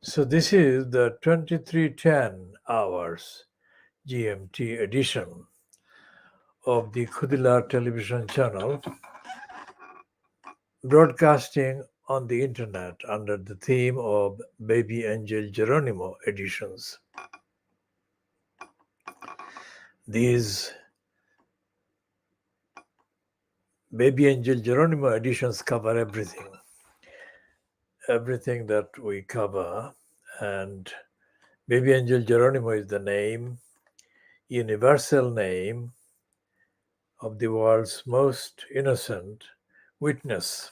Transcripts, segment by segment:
So this is the 2310 hours GMT edition of the Khoodeelaar television channel, broadcasting on the internet under the theme of Baby Angel Geronimo editions. These Baby Angel Geronimo editions cover everything that we cover, and Baby Angel Geronimo is the name, universal name of the world's most innocent witness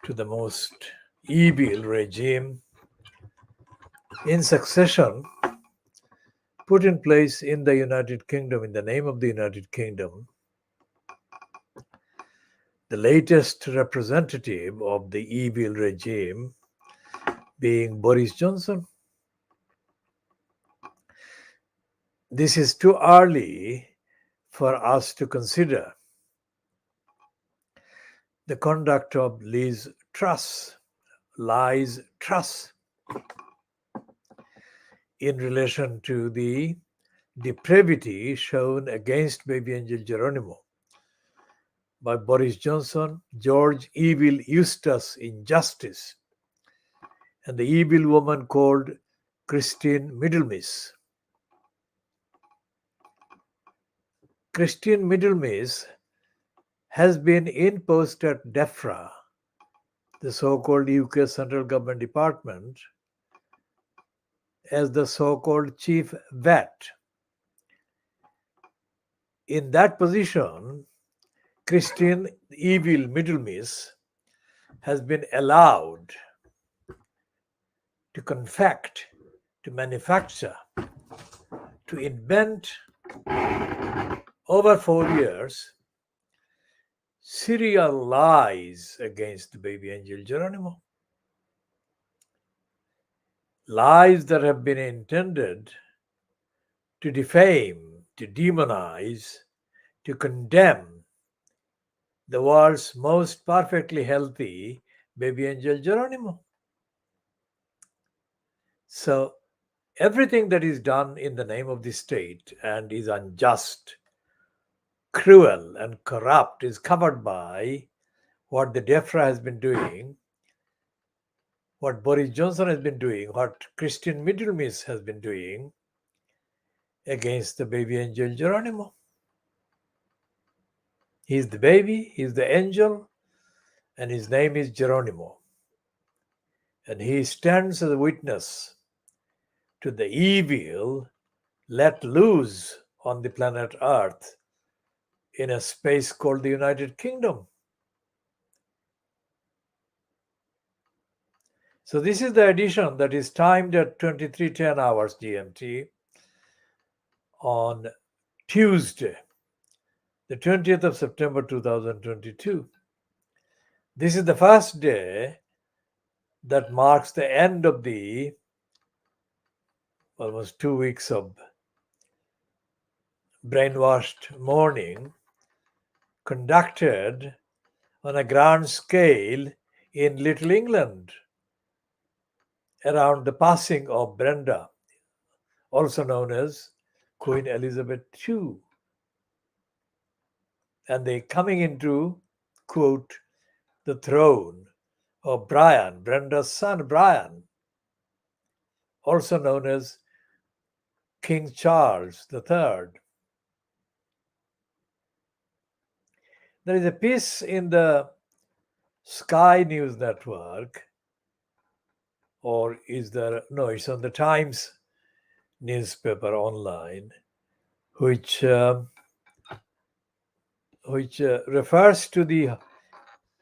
to the most evil regime in succession put in place in the United Kingdom, in the name of the United Kingdom. The latest representative of the evil regime being Boris Johnson. This is too early for us to consider the conduct of Liz Truss in relation to the depravity shown against baby Angel Geronimo by Boris Johnson, George Evil Eustace Injustice, and the evil woman called Christine Middlemiss. Christine Middlemiss has been in post at DEFRA, the so-called UK Central Government Department, as the so-called chief vet. In that position, Christine Evil Middlemiss has been allowed to confect, to manufacture, to invent over 4 years serial lies against baby Angel Geronimo. Lies that have been intended to defame, to demonize, to condemn the world's most perfectly healthy baby Angel Geronimo. So everything that is done in the name of the state and is unjust, cruel, and corrupt is covered by what the DEFRA has been doing, what Boris Johnson has been doing, what Christian Middlemiss has been doing against the baby Angel Geronimo. He's the baby, he's the angel, and his name is Geronimo. And he stands as a witness to the evil let loose on the planet Earth in a space called the United Kingdom. So this is the edition that is timed at 2310 hours GMT on Tuesday, the 20th of September 2022. This is the first day that marks the end of the almost 2 weeks of brainwashed mourning conducted on a grand scale in Little England around the passing of Brenda, also known as Queen Elizabeth II, and the coming into, quote, the throne of Brian, Brenda's son Brian, also known as King Charles III. There is a piece in the Sky News Network, or is there? No, it's on the Times newspaper online, which refers to the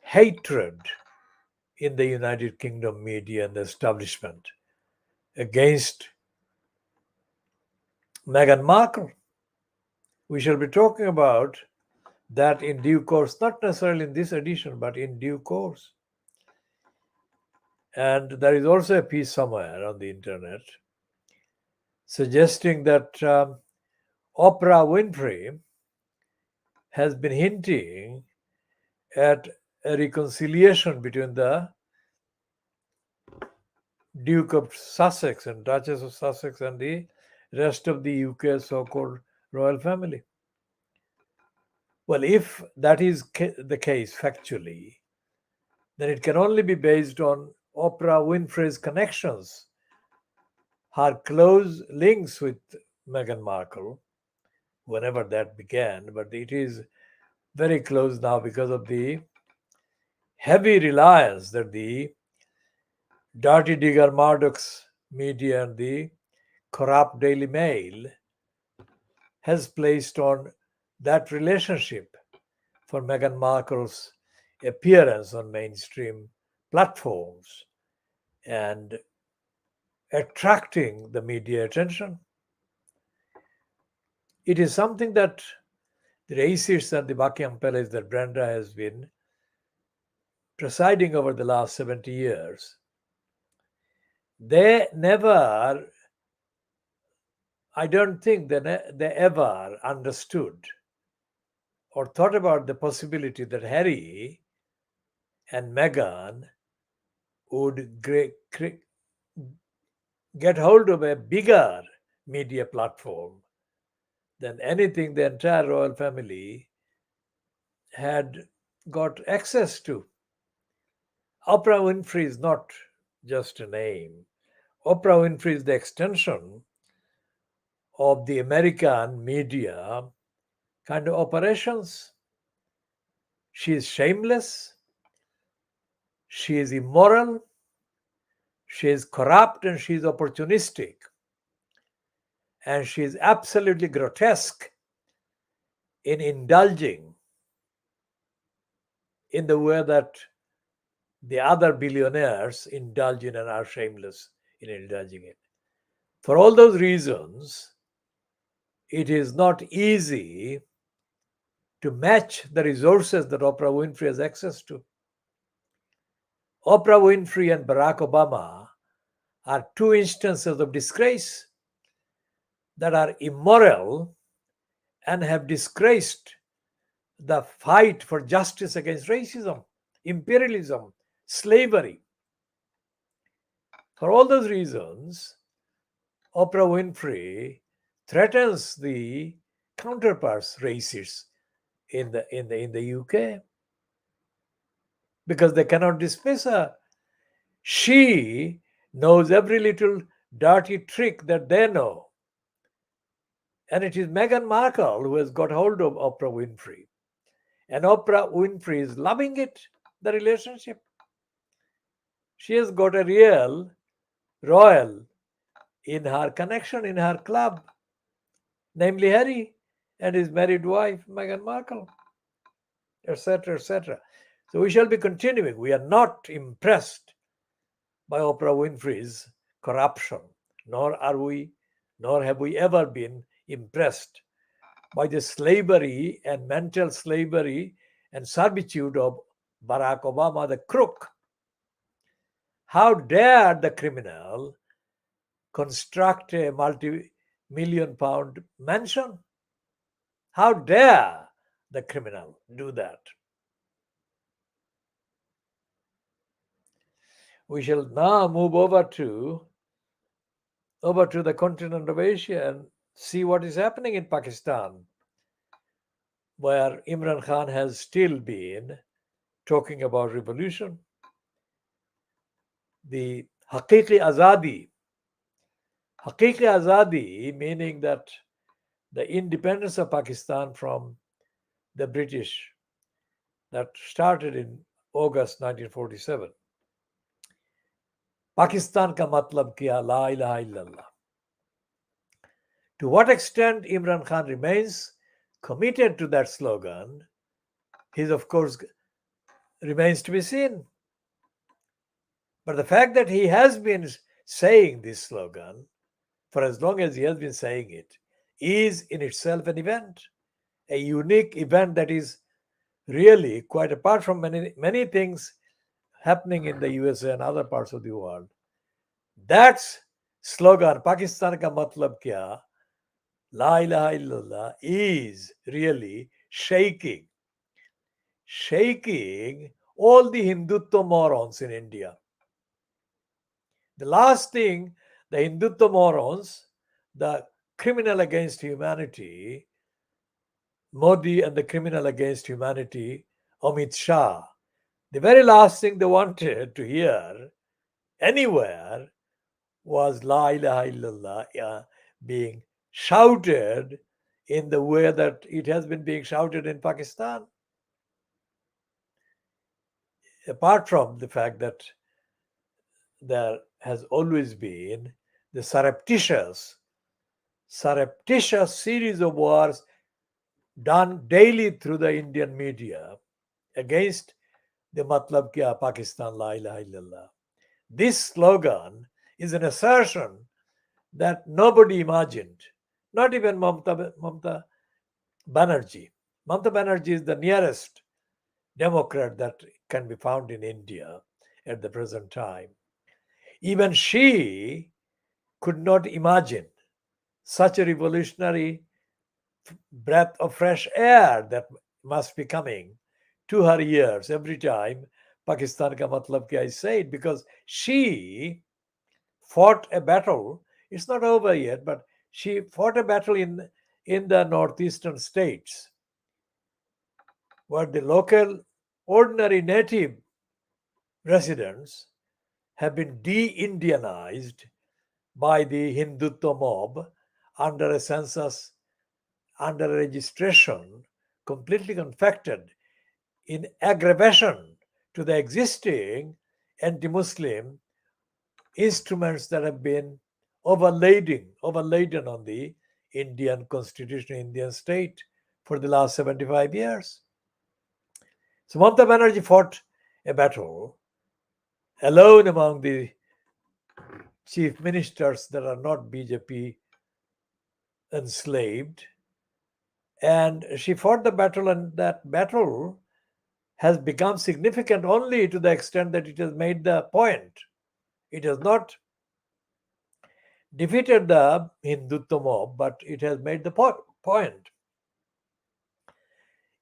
hatred in the United Kingdom media and the establishment against Meghan Markle. We shall be talking about that in due course, not necessarily in this edition, but in due course. And there is also a piece somewhere on the internet suggesting that Oprah Winfrey has been hinting at a reconciliation between the Duke of Sussex and Duchess of Sussex and the rest of the UK so called royal family. Well, if that is the case factually, then it can only be based on Oprah Winfrey's connections, her close links with Meghan Markle, whenever that began, but it is very close now because of the heavy reliance that the dirty digger Murdoch's media and the corrupt Daily Mail has placed on that relationship for Meghan Markle's appearance on mainstream platforms and attracting the media attention. It is something that the racists at the Buckingham Palace that Brenda has been presiding over the last 70 years, they never, I don't think they ever understood or thought about the possibility that Harry and Meghan would get hold of a bigger media platform than anything the entire royal family had got access to. Oprah Winfrey is not just a name. Oprah Winfrey is the extension of the American media kind of operations. She is shameless, she is immoral, she is corrupt, and she is opportunistic. And she is absolutely grotesque in indulging in the way that the other billionaires indulge in and are shameless in indulging in. For all those reasons, it is not easy to match the resources that Oprah Winfrey has access to. Oprah Winfrey and Barack Obama are two instances of disgrace that are immoral and have disgraced the fight for justice against racism, imperialism, slavery. For all those reasons, Oprah Winfrey threatens the counterparts racists in the UK because they cannot dismiss her. She knows every little dirty trick that they know. And it is Meghan Markle who has got hold of Oprah Winfrey. And Oprah Winfrey is loving it, the relationship. She has got a real royal in her connection, in her club, namely Harry and his married wife, Meghan Markle, etc., etc. So we shall be continuing. We are not impressed by Oprah Winfrey's corruption, nor have we ever been impressed by the slavery and mental slavery and servitude of Barack Obama, the crook. How dare the criminal construct a multi-million pound mansion? How dare the criminal do that? We shall now move over to the continent of Asia and see what is happening in Pakistan, where Imran Khan has still been talking about revolution. The Hakiki Azadi, meaning that the independence of Pakistan from the British that started in August 1947. Pakistan ka matlab kya, la ilaha illallah. To what extent Imran Khan remains committed to that slogan, he of course remains to be seen. But the fact that he has been saying this slogan for as long as he has been saying it is in itself an event, a unique event that is really quite apart from many things happening in the USA and other parts of the world. That slogan, Pakistan ka matlab kya, la ilaha illallah, is really shaking all the Hindutva morons in India. The last thing the Hindutva morons, the criminal against humanity, Modi and the criminal against humanity, Amit Shah, the very last thing they wanted to hear anywhere was La ilaha illallah being shouted in the way that it has been being shouted in Pakistan. Apart from the fact that there has always been the surreptitious series of wars done daily through the Indian media against the Matlab Kya Pakistan La ilaha illallah. This slogan is an assertion that nobody imagined, not even Mamta Banerjee. Mamta Banerjee is the nearest Democrat that can be found in India at the present time. Even she could not imagine such a revolutionary breath of fresh air that must be coming to her ears every time Pakistan ka matlab kya is said, because she fought a battle. It's not over yet, but she fought a battle in the northeastern states where the local ordinary native residents have been de-Indianized by the Hindutva mob under a census, under a registration completely confected in aggravation to the existing anti-Muslim instruments that have been overladen on the Indian constitution, Indian state for the last 75 years. So Mamata Banerjee fought a battle alone among the chief ministers that are not BJP enslaved. And she fought the battle, and that battle has become significant only to the extent that it has made the point. It has not defeated the Hindutva mob, but it has made the point.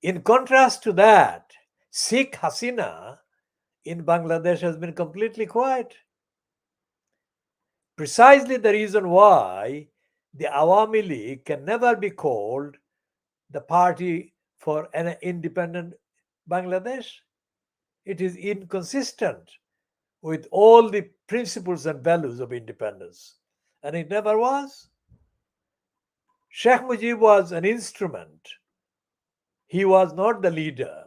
In contrast to that, Sheikh Hasina in Bangladesh has been completely quiet. Precisely the reason why the Awami League can never be called the party for an independent Bangladesh. It is inconsistent with all the principles and values of independence, and it never was. Sheikh Mujib was an instrument. He was not the leader,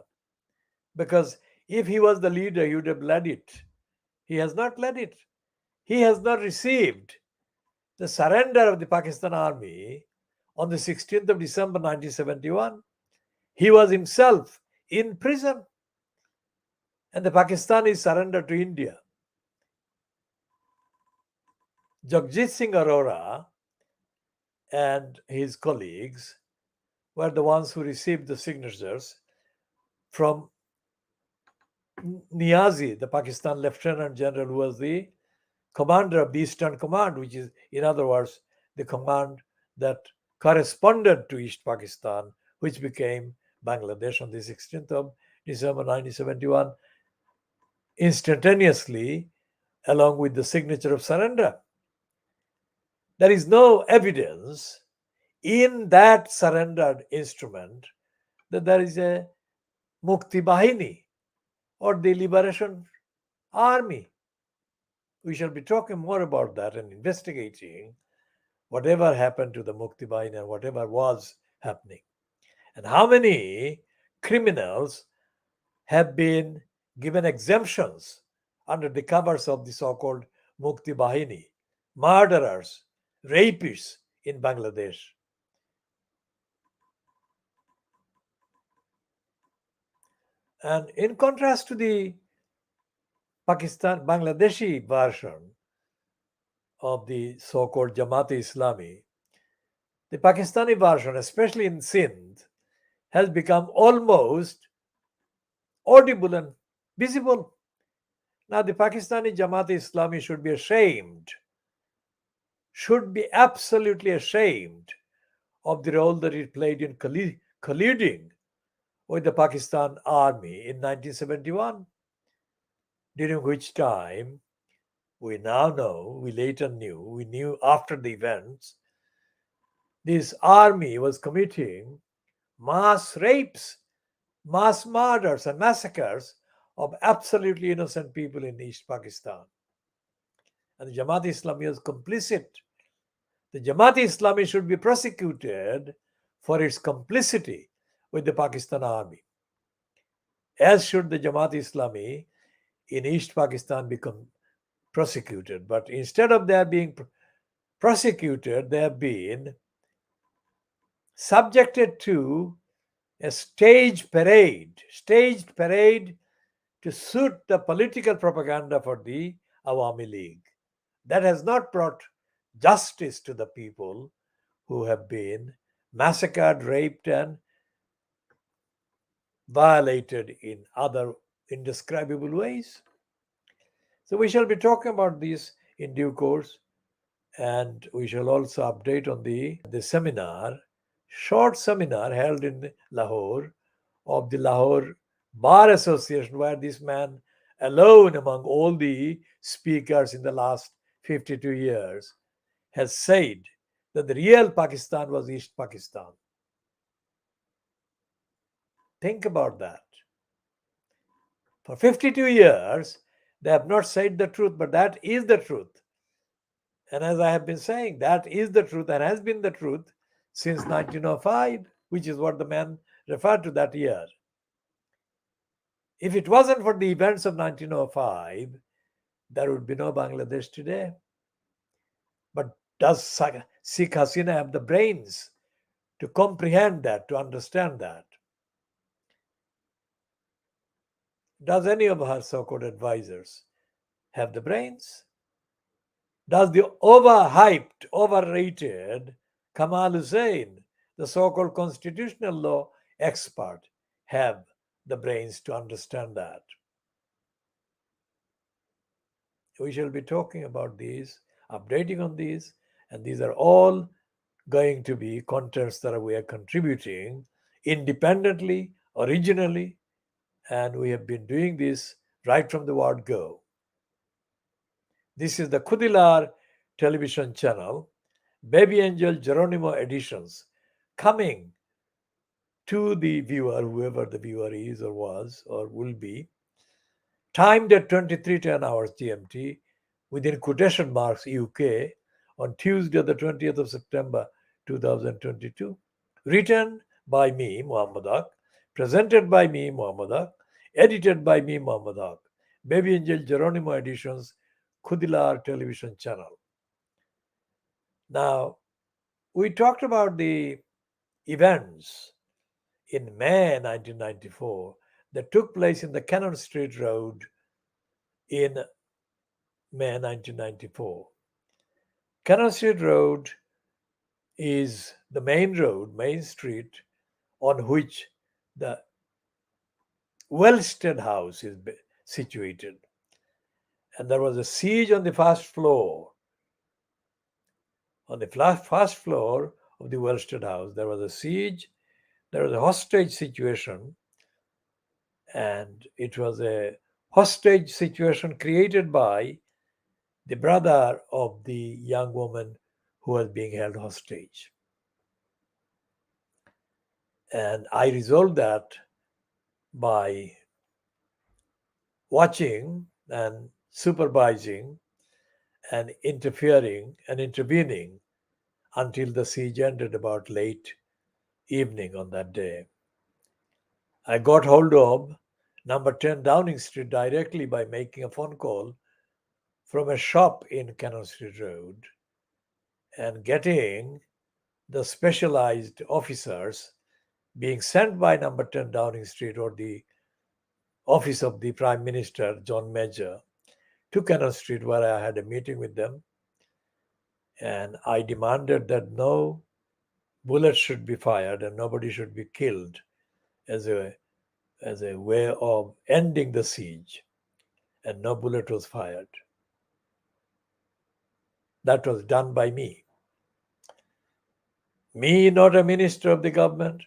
because if he was the leader, he would have led it. He has not led it. He has not received the surrender of the Pakistan army on the 16th of December 1971. He was himself in prison, and the Pakistanis surrendered to India. Jagjit Singh Arora and his colleagues were the ones who received the signatures from Niazi, the Pakistan Lieutenant General, who was the commander of the Eastern Command, which is, in other words, the command that corresponded to East Pakistan, which became Bangladesh on the 16th of December 1971, instantaneously, along with the signature of surrender. There is no evidence in that surrendered instrument that there is a Mukti Bahini or the Liberation Army. We shall be talking more about that and investigating whatever happened to the Mukti Bahini and whatever was happening. And how many criminals have been given exemptions under the covers of the so-called Mukti Bahini, murderers, rapists in Bangladesh. And in contrast to the Bangladeshi version of the so-called Jamaat-e-Islami, the Pakistani version, especially in Sindh, has become almost audible and visible. Now, the Pakistani Jamaat-e-Islami should be ashamed, should be absolutely ashamed of the role that it played in colluding with the Pakistan army in 1971, during which time We now know, we later knew, we knew after the events, this army was committing mass rapes, mass murders, and massacres of absolutely innocent people in East Pakistan. And the Jamaat Islami was complicit. The Jamaat Islami should be prosecuted for its complicity with the Pakistan army, as should the Jamaat Islami in East Pakistan become prosecuted. But instead of their being prosecuted, they have been subjected to a staged parade to suit the political propaganda for the Awami League. That has not brought justice to the people who have been massacred, raped, and violated in other indescribable ways. So we shall be talking about this in due course, and we shall also update on the seminar, short seminar held in Lahore of the Lahore Bar Association, where this man alone among all the speakers in the last 52 years has said that the real Pakistan was East Pakistan. Think about that. For 52 years, they have not said the truth, but that is the truth. And as I have been saying, that is the truth and has been the truth since 1905, which is what the man referred to that year. If it wasn't for the events of 1905, there would be no Bangladesh today. But does Sheikh Hasina have the brains to comprehend that, to understand that? Does any of her so-called advisors have the brains? Does the overhyped, overrated Kamal Hussein, the so-called constitutional law expert, have the brains to understand that? We shall be talking about these, updating on these, and these are all going to be contents that we are contributing independently, originally, and we have been doing this right from the word go. This is the KhoodeelaarTV television channel, Baby Angel Geronimo editions, coming to the viewer, whoever the viewer is or was or will be, timed at 23:10 hours GMT, within quotation marks UK, on Tuesday, the 20th of September 2022. Written by me, Muhammad Haq, presented by me, Muhammad Haq, edited by me, Muhammad Haq. Baby Angel Geronimo editions, KhoodeelaarTV television channel. Now, we talked about the events in May 1994 that took place in the Cannon Street Road in May 1994. Cannon Street Road is the main road, main street, on which the Wellstead House is situated. And there was a siege on the first floor. On the first floor of the Wellstead House, there was a siege, there was a hostage situation, and it was a hostage situation created by the brother of the young woman who was being held hostage. And I resolved that by watching and supervising and interfering and intervening until the siege ended about late evening on that day. I got hold of number 10 Downing Street directly by making a phone call from a shop in Cannon Street Road and getting the specialized officers being sent by number 10 Downing Street or the office of the Prime Minister, John Major, to Cannon Street, where I had a meeting with them. And I demanded that no bullets should be fired and nobody should be killed as a way of ending the siege. And no bullet was fired. That was done by me. Me, not a minister of the government.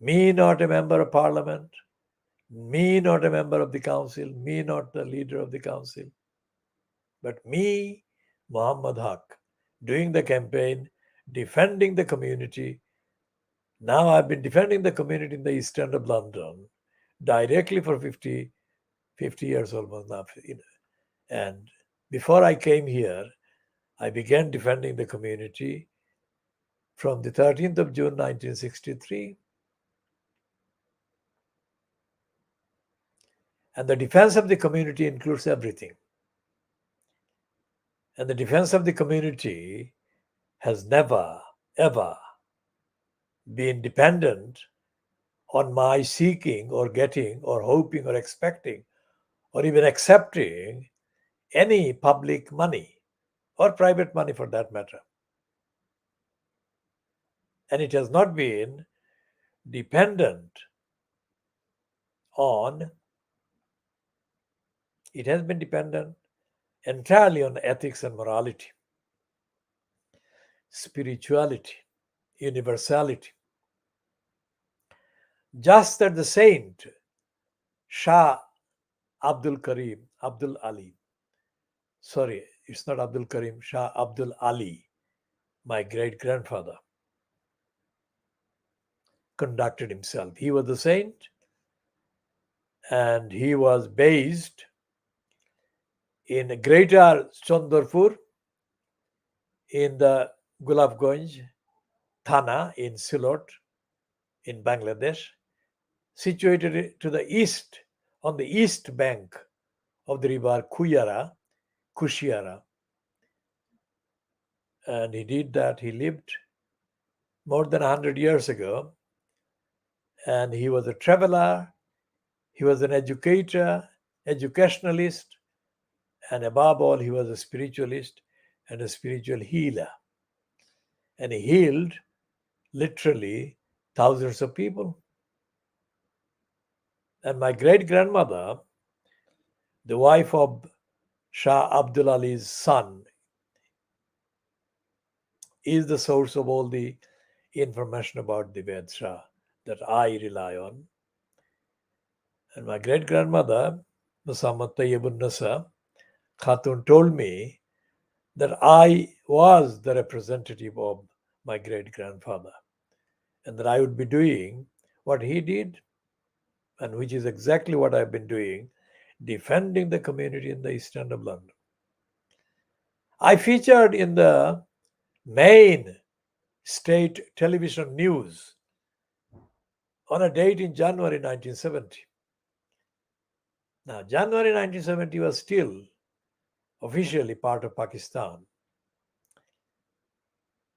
Me, not a member of parliament. Me, not a member of the council. Me, not the leader of the council. But me, Muhammad Haq, doing the campaign, defending the community. Now I've been defending the community in the East End of London directly for 50 years almost now. And before I came here, I began defending the community from the 13th of June 1963. And the defense of the community includes everything. And the defense of the community has never, ever been dependent on my seeking or getting or hoping or expecting or even accepting any public money or private money for that matter. And it has not been dependent on, it has been dependent entirely on ethics and morality, spirituality, universality. Just that the saint Shah Abdul Ali, sorry, it's not Abdul Karim, Shah Abdul Ali, my great grandfather, conducted himself. He was the saint and he was based in Greater Chandrapur in the Gulabganj Thana in Silot in Bangladesh, situated to the east, on the east bank of the river Kushiara. And he did that. He lived more than 100 years ago. And he was a traveler, he was an educator, educationalist, and above all, he was a spiritualist and a spiritual healer. And he healed literally thousands of people. And my great grandmother, the wife of Shah Abdul Ali's son, is the source of all the information about the Ved Shah that I rely on. And my great grandmother, Musammat Tayyibun Nasa Khatun, told me that I was the representative of my great grandfather and that I would be doing what he did, and which is exactly what I've been doing, defending the community in the East End of London. I featured in the main state television news on a date in January 1970. Now, January 1970 was still officially part of Pakistan.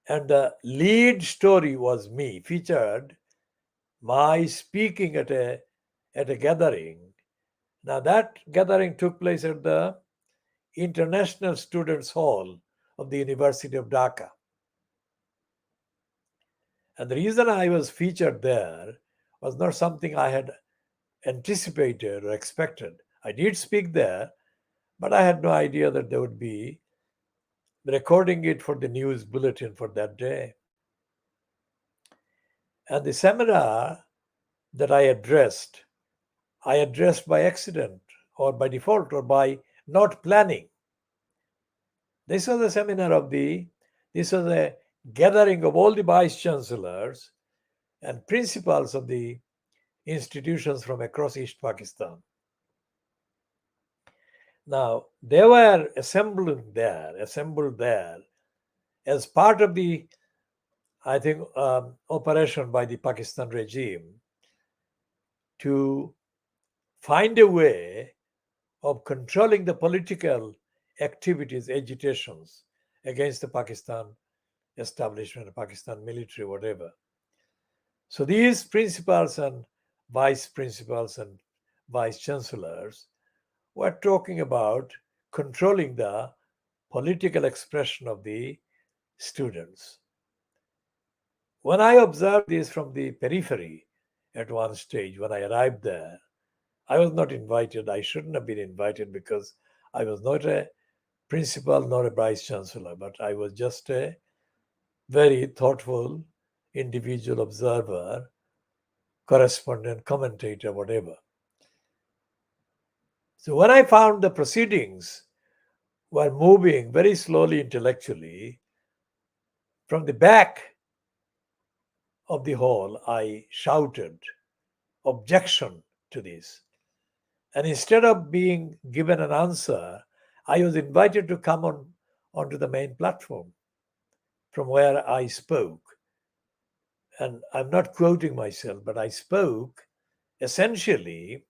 And the lead story was me, featured my speaking at a gathering. Now, that gathering took place at the International Students Hall of the University of Dhaka. And the reason I was featured there was not something I had anticipated or expected. I did speak there, but I had no idea that they would be recording it for the news bulletin for that day. And the seminar that I addressed by accident or by default or by not planning. This was a seminar this was a gathering of all the vice chancellors and principals of the institutions from across East Pakistan. Now, they were assembled there as part of the, I think, operation by the Pakistan regime to find a way of controlling the political activities, agitations against the Pakistan establishment, Pakistan military, whatever. So these principals and vice principals and vice chancellors were talking about controlling the political expression of the students. When I observed this from the periphery at one stage, when I arrived there, I was not invited. I shouldn't have been invited because I was not a principal nor a vice chancellor, but I was just a very thoughtful individual observer, correspondent, commentator, whatever. So when I found the proceedings while moving very slowly intellectually, from the back of the hall, I shouted, "Objection to this." And instead of being given an answer, I was invited to come onto the main platform from where I spoke. And I'm not quoting myself, but I spoke essentially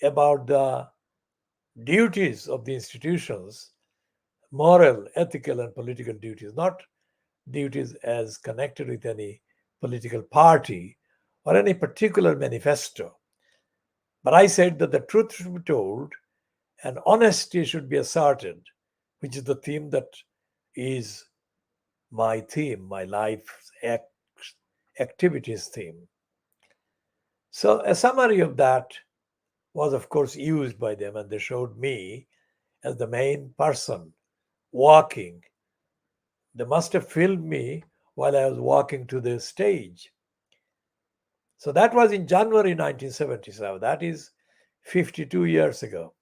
about the duties of the institutions, moral, ethical, and political duties, not duties as connected with any political party or any particular manifesto. But I said that the truth should be told and honesty should be asserted, which is the theme that is my theme, my life activities theme. So a summary of that was, of course, used by them, and they showed me as the main person walking. They must have filmed me while I was walking to the stage. So that was in January 1977. That is 52 years ago,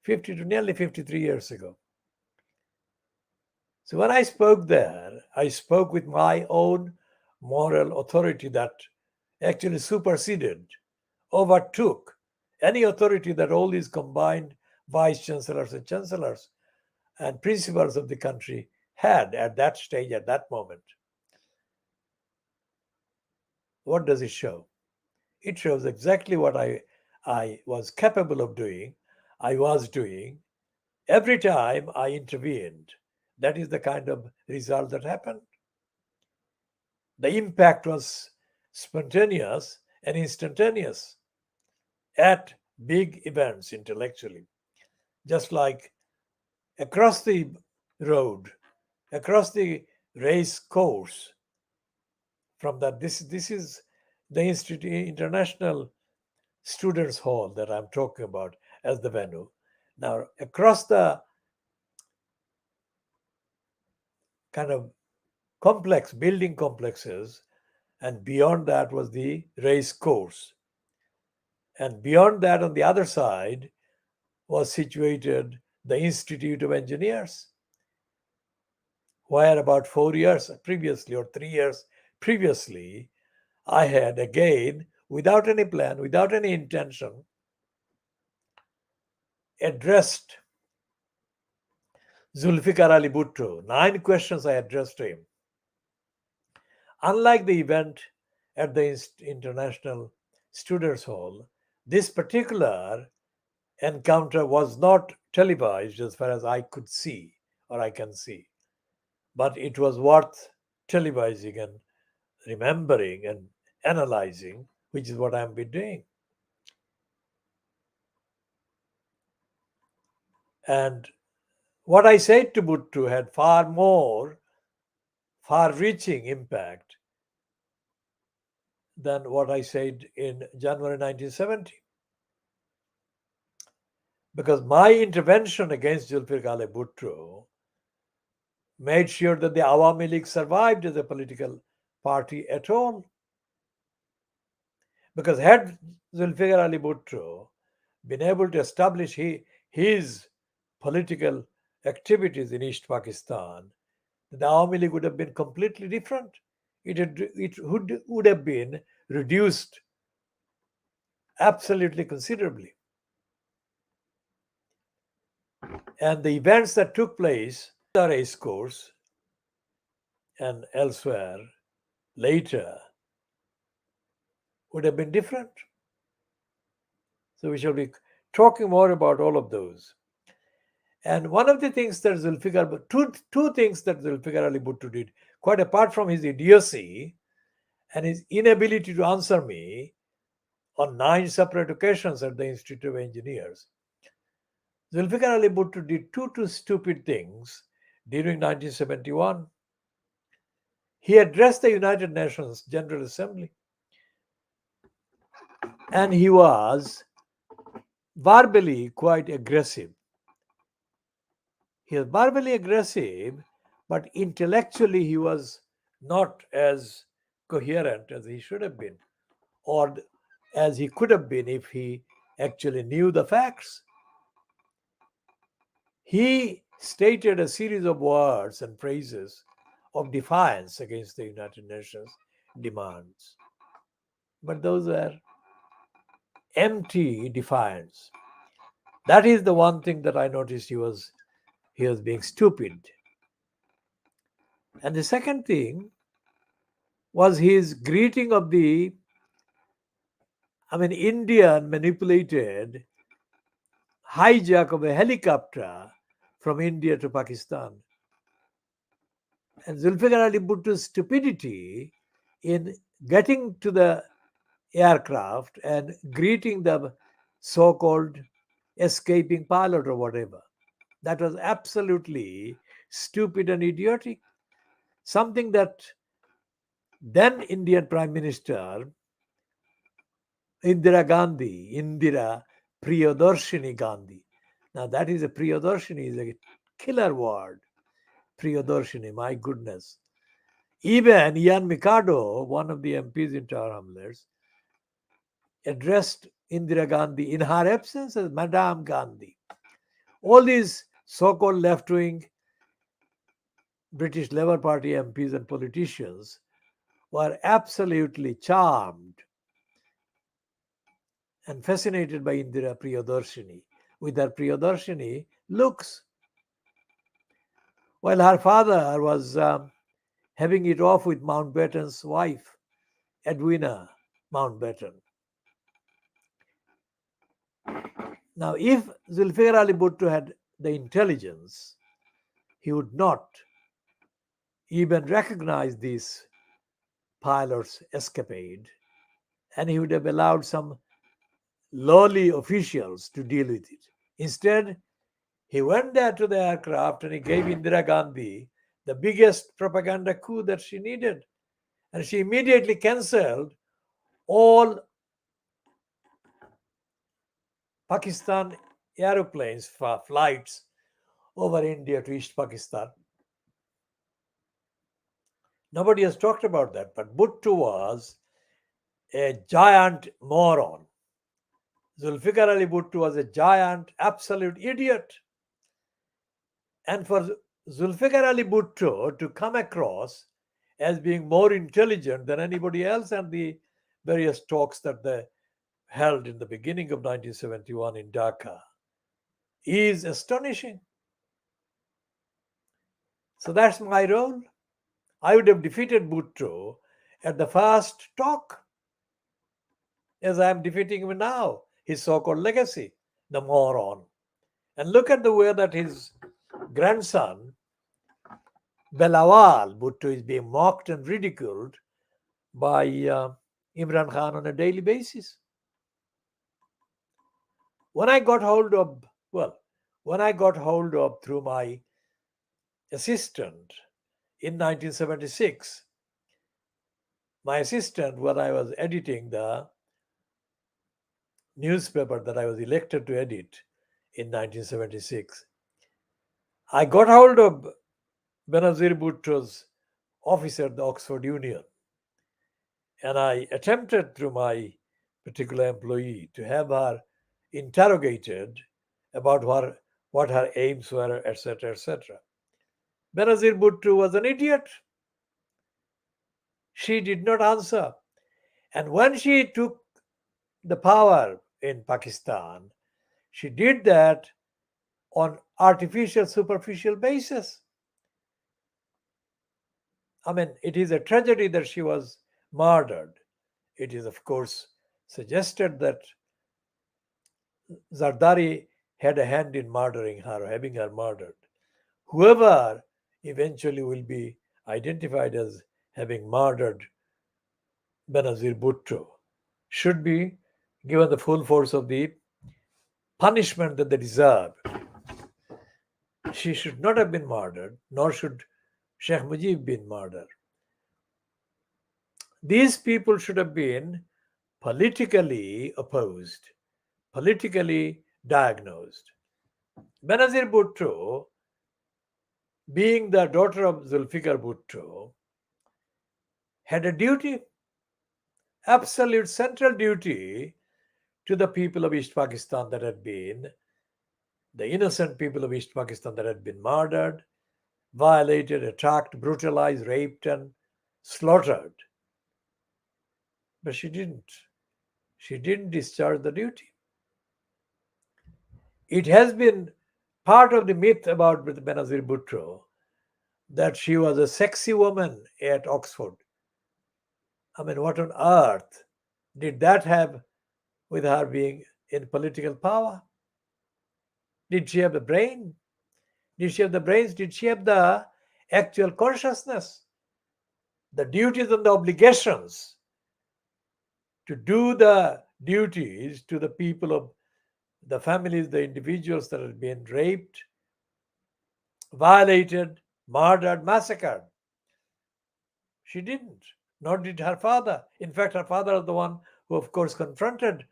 52, nearly 53 years ago. So when I spoke there, I spoke with my own moral authority that actually superseded, overtook any authority that all these combined vice chancellors and chancellors and principals of the country had at that stage, at that moment. What does it show? It shows exactly what I was capable of doing, I was doing every time I intervened. That is the kind of result that happened. The impact was spontaneous and instantaneous at big events intellectually. Just like across the road, across the race course, from that, this is the International Students Hall that I'm talking about as the venue. Now, across the kind of complex building complexes, and beyond that was the race course. And beyond that, on the other side, was situated the Institute of Engineers, where about 4 years previously or 3 years previously, I had again, without any plan, without any intention, addressed Zulfikar Ali Bhutto. 9 questions I addressed to him. Unlike the event at the International Students Hall, this particular encounter was not televised as far as I could see or I can see, but it was worth televising and remembering and analyzing, which is what I've been doing. And what I said to Bhutto had far more, far reaching impact than what I said in January 1970. Because my intervention against Zulfikar Ali Bhutto made sure that the Awami League survived as a political party at all. Because had Zulfikar Ali Bhutto been able to establish his political activities in East Pakistan, the Awami League would have been completely different. It would have been reduced absolutely considerably. And the events that took place in the race course and elsewhere later would have been different. So we shall be talking more about all of those. And one of the things that two things that Zulfikar Ali Bhutto did, quite apart from his idiocy and his inability to answer me on 9 separate occasions at the Institute of Engineers, Zulfikar Ali Bhutto did two stupid things during 1971. He addressed the United Nations General Assembly and he was verbally quite aggressive. He was verbally aggressive, but intellectually he was not as coherent as he should have been, or as he could have been if he actually knew the facts. he stated a series of words and phrases of defiance against the United Nations demands. But those were empty defiance. That is the one thing that I noticed he was being stupid. And the second thing was his greeting of the, Indian manipulated hijack of a helicopter from India to Pakistan. And Zulfikar Ali Bhutto's stupidity in getting to the aircraft and greeting the so called escaping pilot or whatever. That was absolutely stupid and idiotic. Something that then Indian Prime Minister Indira Priyadarshini Gandhi. Now that is a Priyadarshini is a killer word. Priyadarshini, my goodness. Even Ian Mikado, one of the MPs in Tower Hamlets, addressed Indira Gandhi in her absence as Madame Gandhi. All these so-called left-wing British Labour Party MPs and politicians were absolutely charmed and fascinated by Indira Priyadarshini with her Priyadarshini looks, while her father was having it off with Mountbatten's wife, Edwina Mountbatten. Now, if Zulfikar Ali Bhutto had the intelligence, he would not even recognize this pilot's escapade, and he would have allowed some lowly officials to deal with it. Instead, he went there to the aircraft and he gave Indira Gandhi the biggest propaganda coup that she needed. And she immediately cancelled all Pakistan aeroplanes for flights over India to East Pakistan. Nobody has talked about that, but Bhutto was a giant moron. Zulfikar Ali Bhutto was a giant, absolute idiot. And for Zulfikar Ali Bhutto to come across as being more intelligent than anybody else and the various talks that they held in the beginning of 1971 in Dhaka is astonishing. So that's my role. I would have defeated Bhutto at the first talk, as I am defeating him now, his so called legacy, the moron. And look at the way that his grandson, Belawal Bhutto, is being mocked and ridiculed by Imran Khan on a daily basis. When I got hold of, through my assistant in 1976, my assistant, when I was editing the newspaper that I was elected to edit in 1976, I got hold of Benazir Bhutto's office at the Oxford Union, and I attempted through my particular employee to have her interrogated about what her aims were, etc., etc. Benazir Bhutto was an idiot. She did not answer. And when she took the power in Pakistan, she did that on artificial, superficial basis. It is a tragedy that she was murdered. It is, of course, suggested that Zardari had a hand in murdering her, or having her murdered. Whoever eventually will be identified as having murdered Benazir Bhutto should be given the full force of the punishment that they deserve. She should not have been murdered, nor should Sheikh Mujib been murdered. These people should have been politically opposed, politically diagnosed. Benazir Bhutto, being the daughter of Zulfikar Bhutto, had a duty, absolute central duty to the people of East Pakistan that had been the innocent people of East Pakistan that had been murdered, violated, attacked, brutalized, raped, and slaughtered. But she didn't. She didn't discharge the duty. It has been part of the myth about Benazir Bhutto that she was a sexy woman at Oxford. I mean, what on earth did that have with her being in political power? Did she have a brain? Did she have the brains? Did she have the actual consciousness, the duties and the obligations to do the duties to the people of the families, the individuals that had been raped, violated, murdered, massacred? She didn't, nor did her father. In fact, her father was the one who, of course, confronted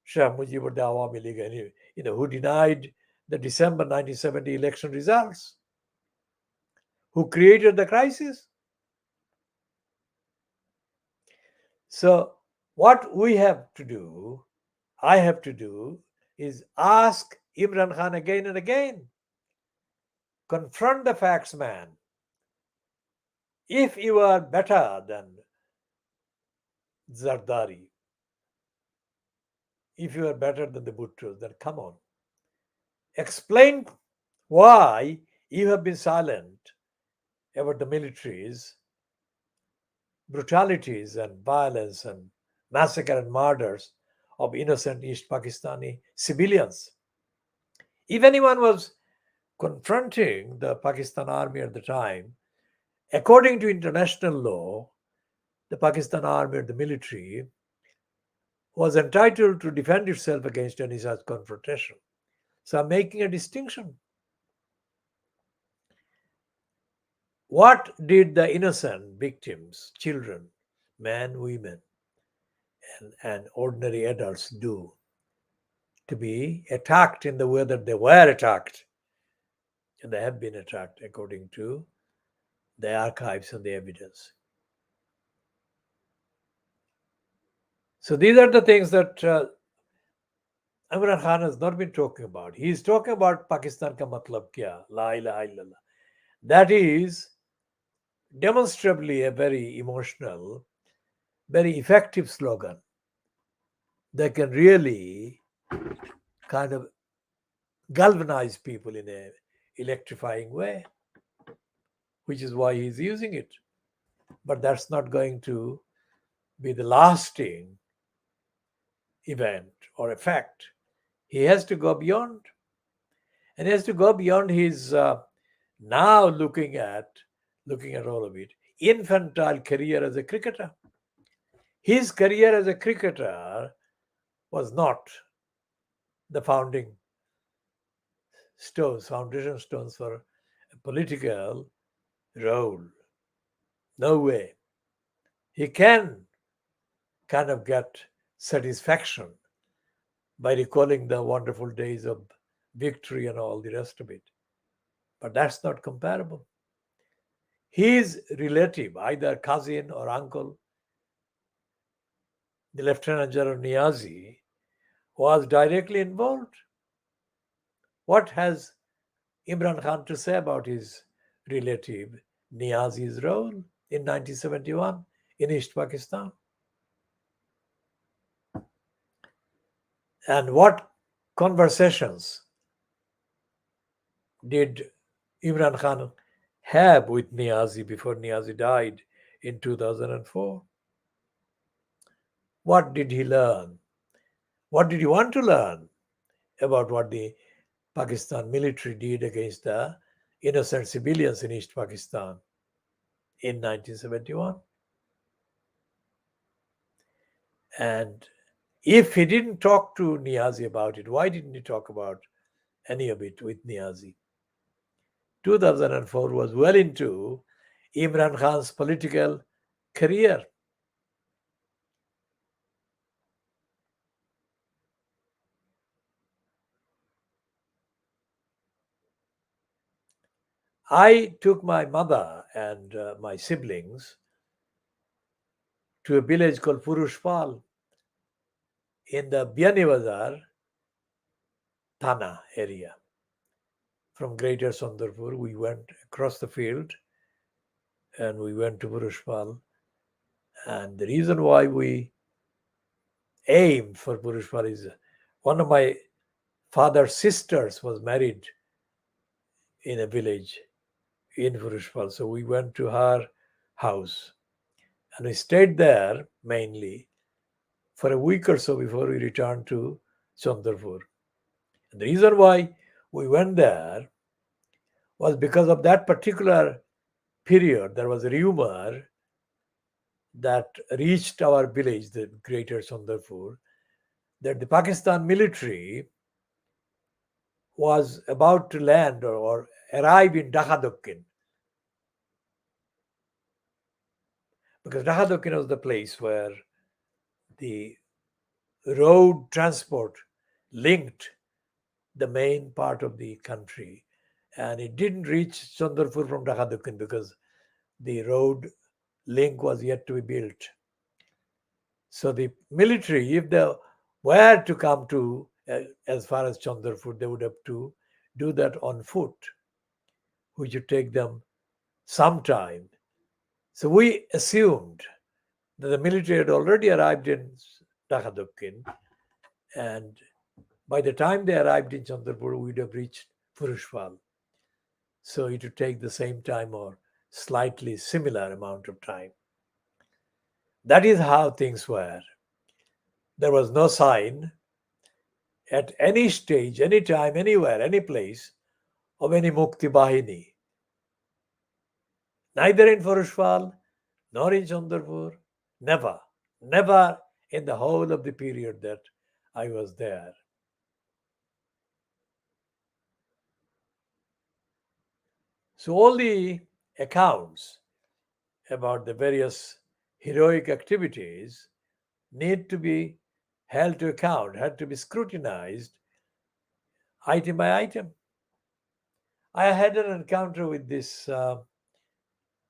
Shah Mujibur the Awami League, and who denied the December 1970 election results, who created the crisis. So, what we have to do, I have to do, is ask Imran Khan again and again, confront the facts, man. If you are better than Zardari, if you are better than the Bhuttos, then come on. Explain why you have been silent about the military's brutalities and violence and massacre and murders of innocent East Pakistani civilians. If anyone was confronting the Pakistan army at the time, according to international law, the Pakistan army or the military was entitled to defend itself against any such confrontation. So I'm making a distinction. What did the innocent victims, children, men, women, and ordinary adults do to be attacked in the way that they were attacked? And they have been attacked according to the archives and the evidence. So these are the things that Imran Khan has not been talking about. He is talking about Pakistan ka matlab kya, la ilaha illallah. That is demonstrably a very emotional, very effective slogan that can really kind of galvanize people in a electrifying way, which is why he's using it. But that's not going to be the lasting event or effect. He has to go beyond. And he has to go beyond his now looking at all of it, infantile career as a cricketer. His career as a cricketer was not the foundation stones for a political role. No way. He can kind of get satisfaction by recalling the wonderful days of victory and all the rest of it. But that's not comparable. His relative, either cousin or uncle, the Lieutenant General Niazi, was directly involved. What has Imran Khan to say about his relative Niazi's role in 1971 in East Pakistan? And what conversations did Imran Khan have with Niazi before Niazi died in 2004? What did he learn? What did he want to learn about what the Pakistan military did against the innocent civilians in East Pakistan in 1971? And if he didn't talk to Niazi about it, why didn't he talk about any of it with Niazi? 2004 was well into Imran Khan's political career. I took my mother and my siblings to a village called Purushpal in the Bianivazar Thana area. from Greater Sundarpur. We went across the field and we went to Purushpal. And the reason why we aimed for Purushpal is one of my father's sisters was married in a village in Purushpal. So we went to her house and we stayed there mainly for a week or so before we returned to Chandrapur. And the reason why we went there was because of that particular period. There was a rumor that reached our village, the greater Chandrapur, that the Pakistan military was about to land or arrive in Dhaka, because Dhaka was the place where the road transport linked the main part of the country. And it didn't reach Chandrapur from Dhaka because the road link was yet to be built. So the military, if they were to come to as far as Chandrapur, they would have to do that on foot, which would take them some time. So we assumed that the military had already arrived in Dhaka, and by the time they arrived in Chandrapur, we would have reached Purushpal. So it would take the same time or slightly similar amount of time. That is how things were. There was no sign at any stage, any time, anywhere, any place of any Mukti Bahini, neither in Purushpal nor in Chandrapur. Never, never in the whole of the period that I was there. So all the accounts about the various heroic activities need to be held to account, had to be scrutinized item by item. I had an encounter with this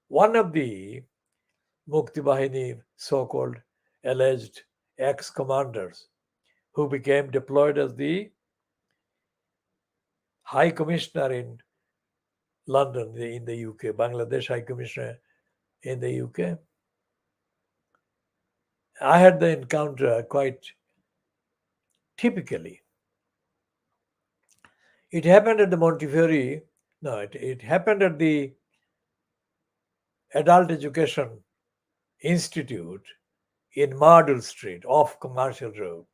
one of the Mukti Bahini so-called alleged ex-commanders who became deployed as the High Commissioner in London in the UK, Bangladesh High Commissioner in the UK. I had the encounter quite typically. It happened at the Montefiore, no, it happened at the Adult Education Institute in Mardul Street off Commercial Road.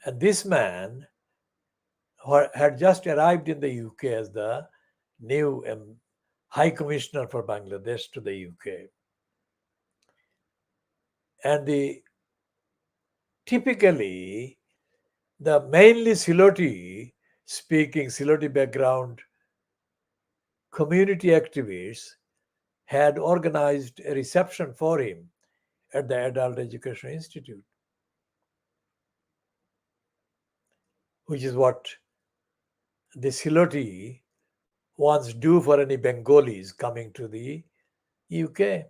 And this man had just arrived in the UK as the new High Commissioner for Bangladesh to the UK. And typically, the mainly Siloti speaking, Siloti background community activists had organized a reception for him at the Adult Education Institute, which is what the Siloti once do for any Bengalis coming to the UK.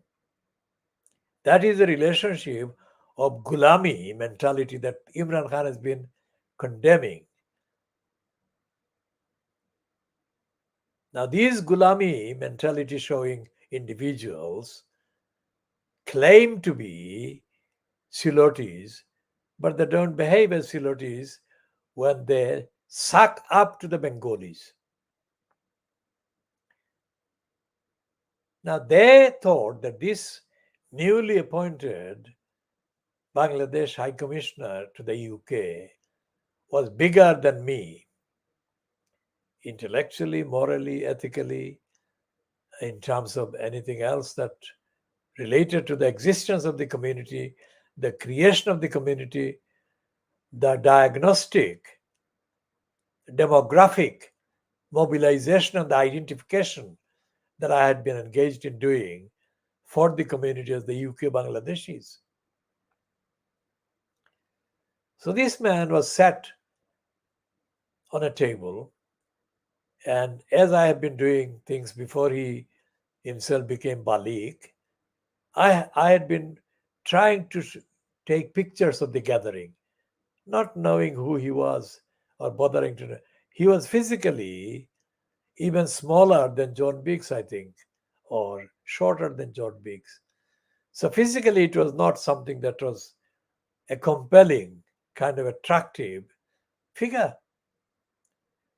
That is the relationship of Gulami mentality that Imran Khan has been condemning. Now, these Gulami mentality showing individuals claim to be Silotis, but they don't behave as Silotis when they suck up to the Bengalis. Now, they thought that this newly appointed Bangladesh High Commissioner to the UK was bigger than me, intellectually, morally, ethically, in terms of anything else that related to the existence of the community, the creation of the community, the diagnostic, demographic mobilization and the identification that I had been engaged in doing for the community as the UK Bangladeshis. So this man was sat on a table, and as I have been doing things before he himself became Balik, I had been trying to take pictures of the gathering, not knowing who he was or bothering to know. He was physically even smaller than John Biggs, I think, or shorter than John Biggs. So physically, it was not something that was a compelling, kind of attractive figure.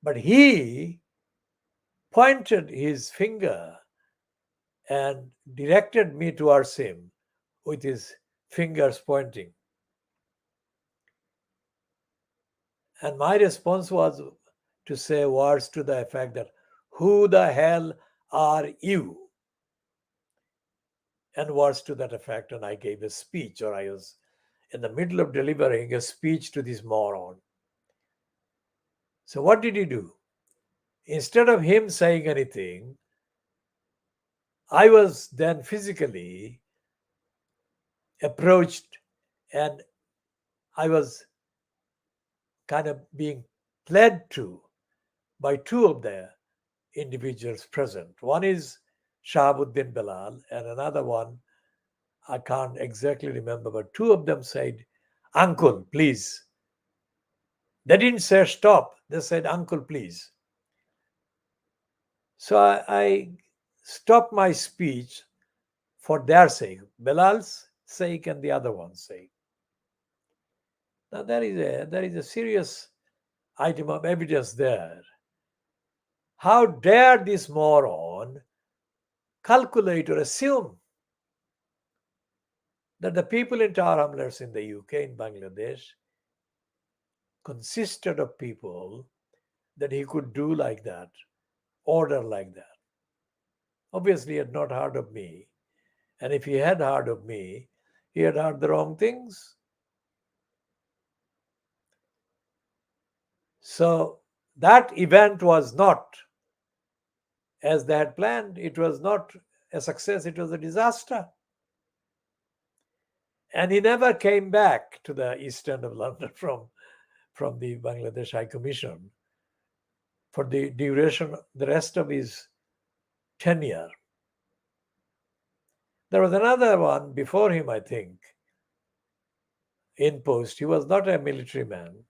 But he pointed his finger and directed me towards him with his fingers pointing. And my response was to say words to the effect that, "Who the hell are you?" And words to that effect. And I gave a speech, or I was in the middle of delivering a speech to this moron. So what did he do? Instead of him saying anything, I was then physically approached, and I was kind of being pled to by two of the individuals present. One is Shahabuddin Bilal, and another one, I can't exactly remember, but two of them said, "Uncle, please." They didn't say stop, they said, "Uncle, please." So I stopped my speech for their sake, Bilal's sake and the other one's sake. Now there is a serious item of evidence there. How dare this moron calculate or assume that the people in Tower Hamlets in the UK, in Bangladesh, consisted of people that he could do like that, order like that. Obviously, he had not heard of me. And if he had heard of me, he had heard the wrong things. So that event was not as they had planned. It was not a success, it was a disaster. And he never came back to the east end of London from the Bangladesh High Commission for the duration, the rest of his tenure. There was another one before him, I think, in post. He was not a military man,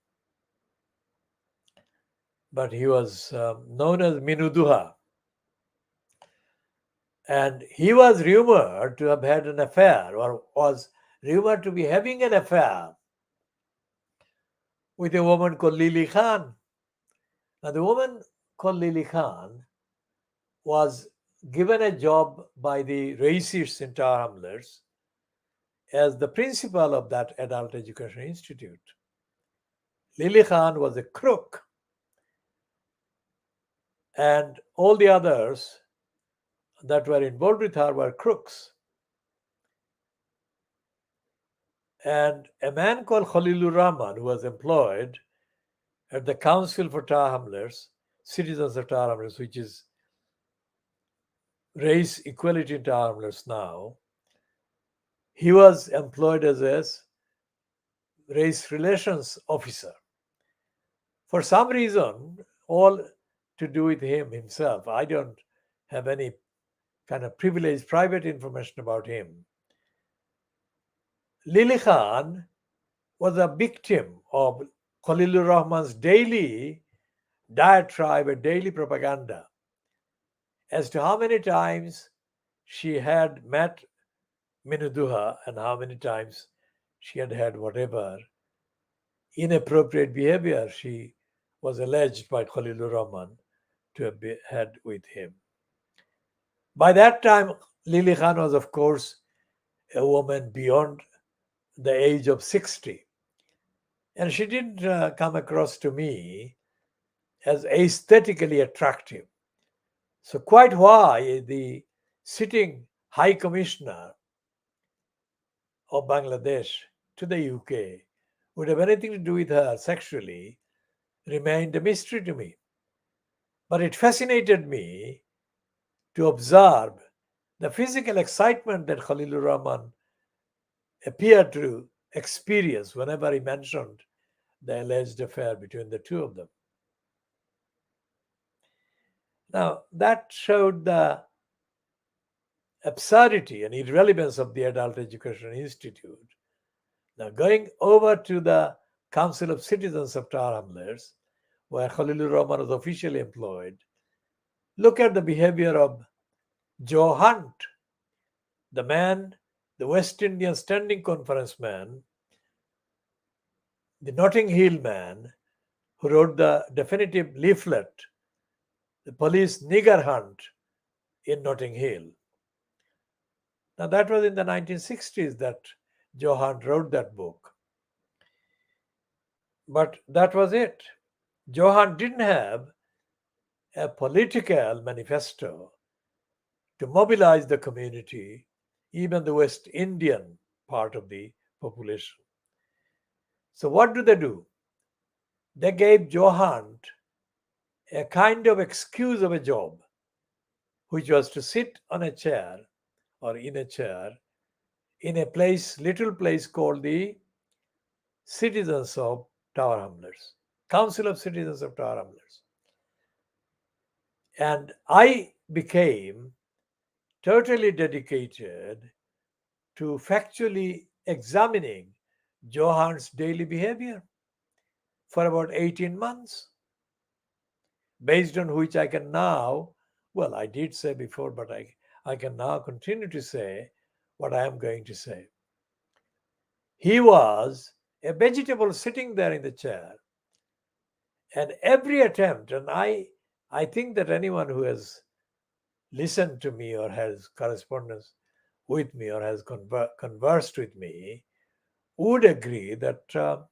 but he was known as Minuduha. And he was rumored to have had an affair, or was rumored to be having an affair with a woman called Lily Khan. Now, the woman called Lily Khan was given a job by the racists in Tower Hamlets as the principal of that adult education institute. Lily Khan was a crook, and all the others that were involved with her were crooks. And a man called Khalilur Rahman, who was employed at the Council for Tower Hamlets, Citizens of Tower Hamlets, which is race equality in Tower Hamlets now, he was employed as a race relations officer. For some reason, all to do with him himself. I don't have any kind of privileged private information about him. Lily Khan was a victim of Khalilur Rahman's daily diatribe and daily propaganda as to how many times she had met Minuduha and how many times she had had whatever inappropriate behavior she was alleged by Khalilur Rahman to have had with him. By that time, Lily Khan was, of course, a woman beyond the age of 60. And she didn't come across to me as aesthetically attractive. So, quite why the sitting High Commissioner of Bangladesh to the UK would have anything to do with her sexually remained a mystery to me. But it fascinated me to observe the physical excitement that Khalilur Rahman appeared to experience whenever he mentioned the alleged affair between the two of them. Now, that showed the absurdity and irrelevance of the Adult Education Institute. Now, going over to the Council of Citizens of Tower Hamlets, where Khalilur Rahman was officially employed, look at the behavior of Joe Hunt, the man, the West Indian Standing Conference man, the Notting Hill man who wrote the definitive leaflet, The Police Nigger Hunt in Notting Hill. Now, that was in the 1960s that Joe Hunt wrote that book. But that was it. Joe Hunt didn't have a political manifesto to mobilize the community, even the West Indian part of the population. So, what do? They gave Joe Hunt a kind of excuse of a job, which was to sit on a chair or in a chair in a place, little place called the Citizens of Tower Hamlets, Council of Citizens of Tower Hamlets. And I became totally dedicated to factually examining Joe Hunt's daily behavior for about 18 months, based on which I can now, well, I did say before, but I can now continue to say what I am going to say. He was a vegetable sitting there in the chair, and every attempt, and I think that anyone who has listened to me or has correspondence with me or has conversed with me would agree that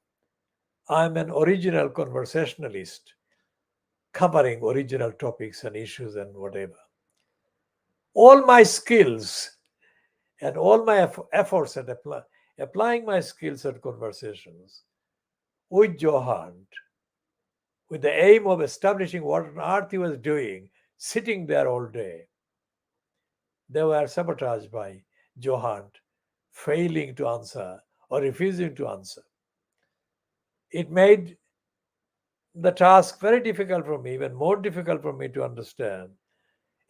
I'm an original conversationalist covering original topics and issues and whatever. All my skills and all my efforts at applying my skills at conversations with Joe Hunt, with the aim of establishing what on earth he was doing, sitting there all day, they were sabotaged by Joe Hunt failing to answer or refusing to answer. It made the task very difficult for me, even more difficult for me to understand,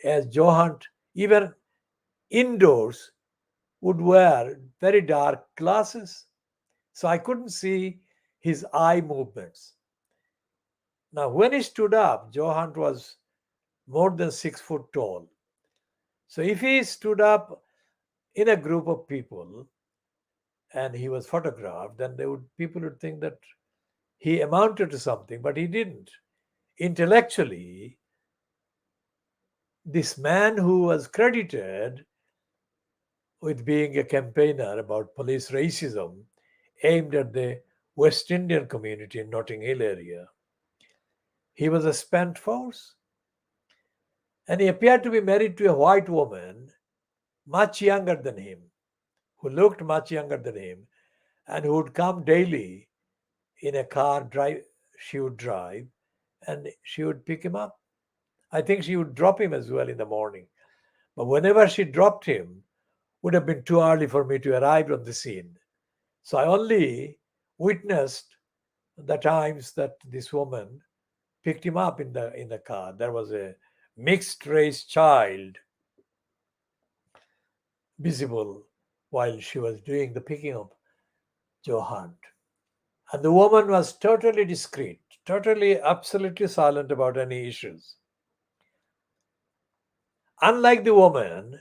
as Joe Hunt, even indoors, would wear very dark glasses. So I couldn't see his eye movements. Now, when he stood up, Joe Hunt was more than 6 foot tall. So if he stood up in a group of people and he was photographed, then people would think that he amounted to something, but he didn't. Intellectually, this man who was credited with being a campaigner about police racism aimed at the West Indian community in Notting Hill area, he was a spent force. And he appeared to be married to a white woman much younger than him, who looked much younger than him, and who would come daily in a car drive. She would drive and she would pick him up. I think she would drop him as well in the morning. But whenever she dropped him, would have been too early for me to arrive on the scene. So I only witnessed the times that this woman picked him up in the car. There was a mixed race child visible while she was doing the picking up Joe Hunt. And the woman was totally discreet, totally, absolutely silent about any issues. Unlike the woman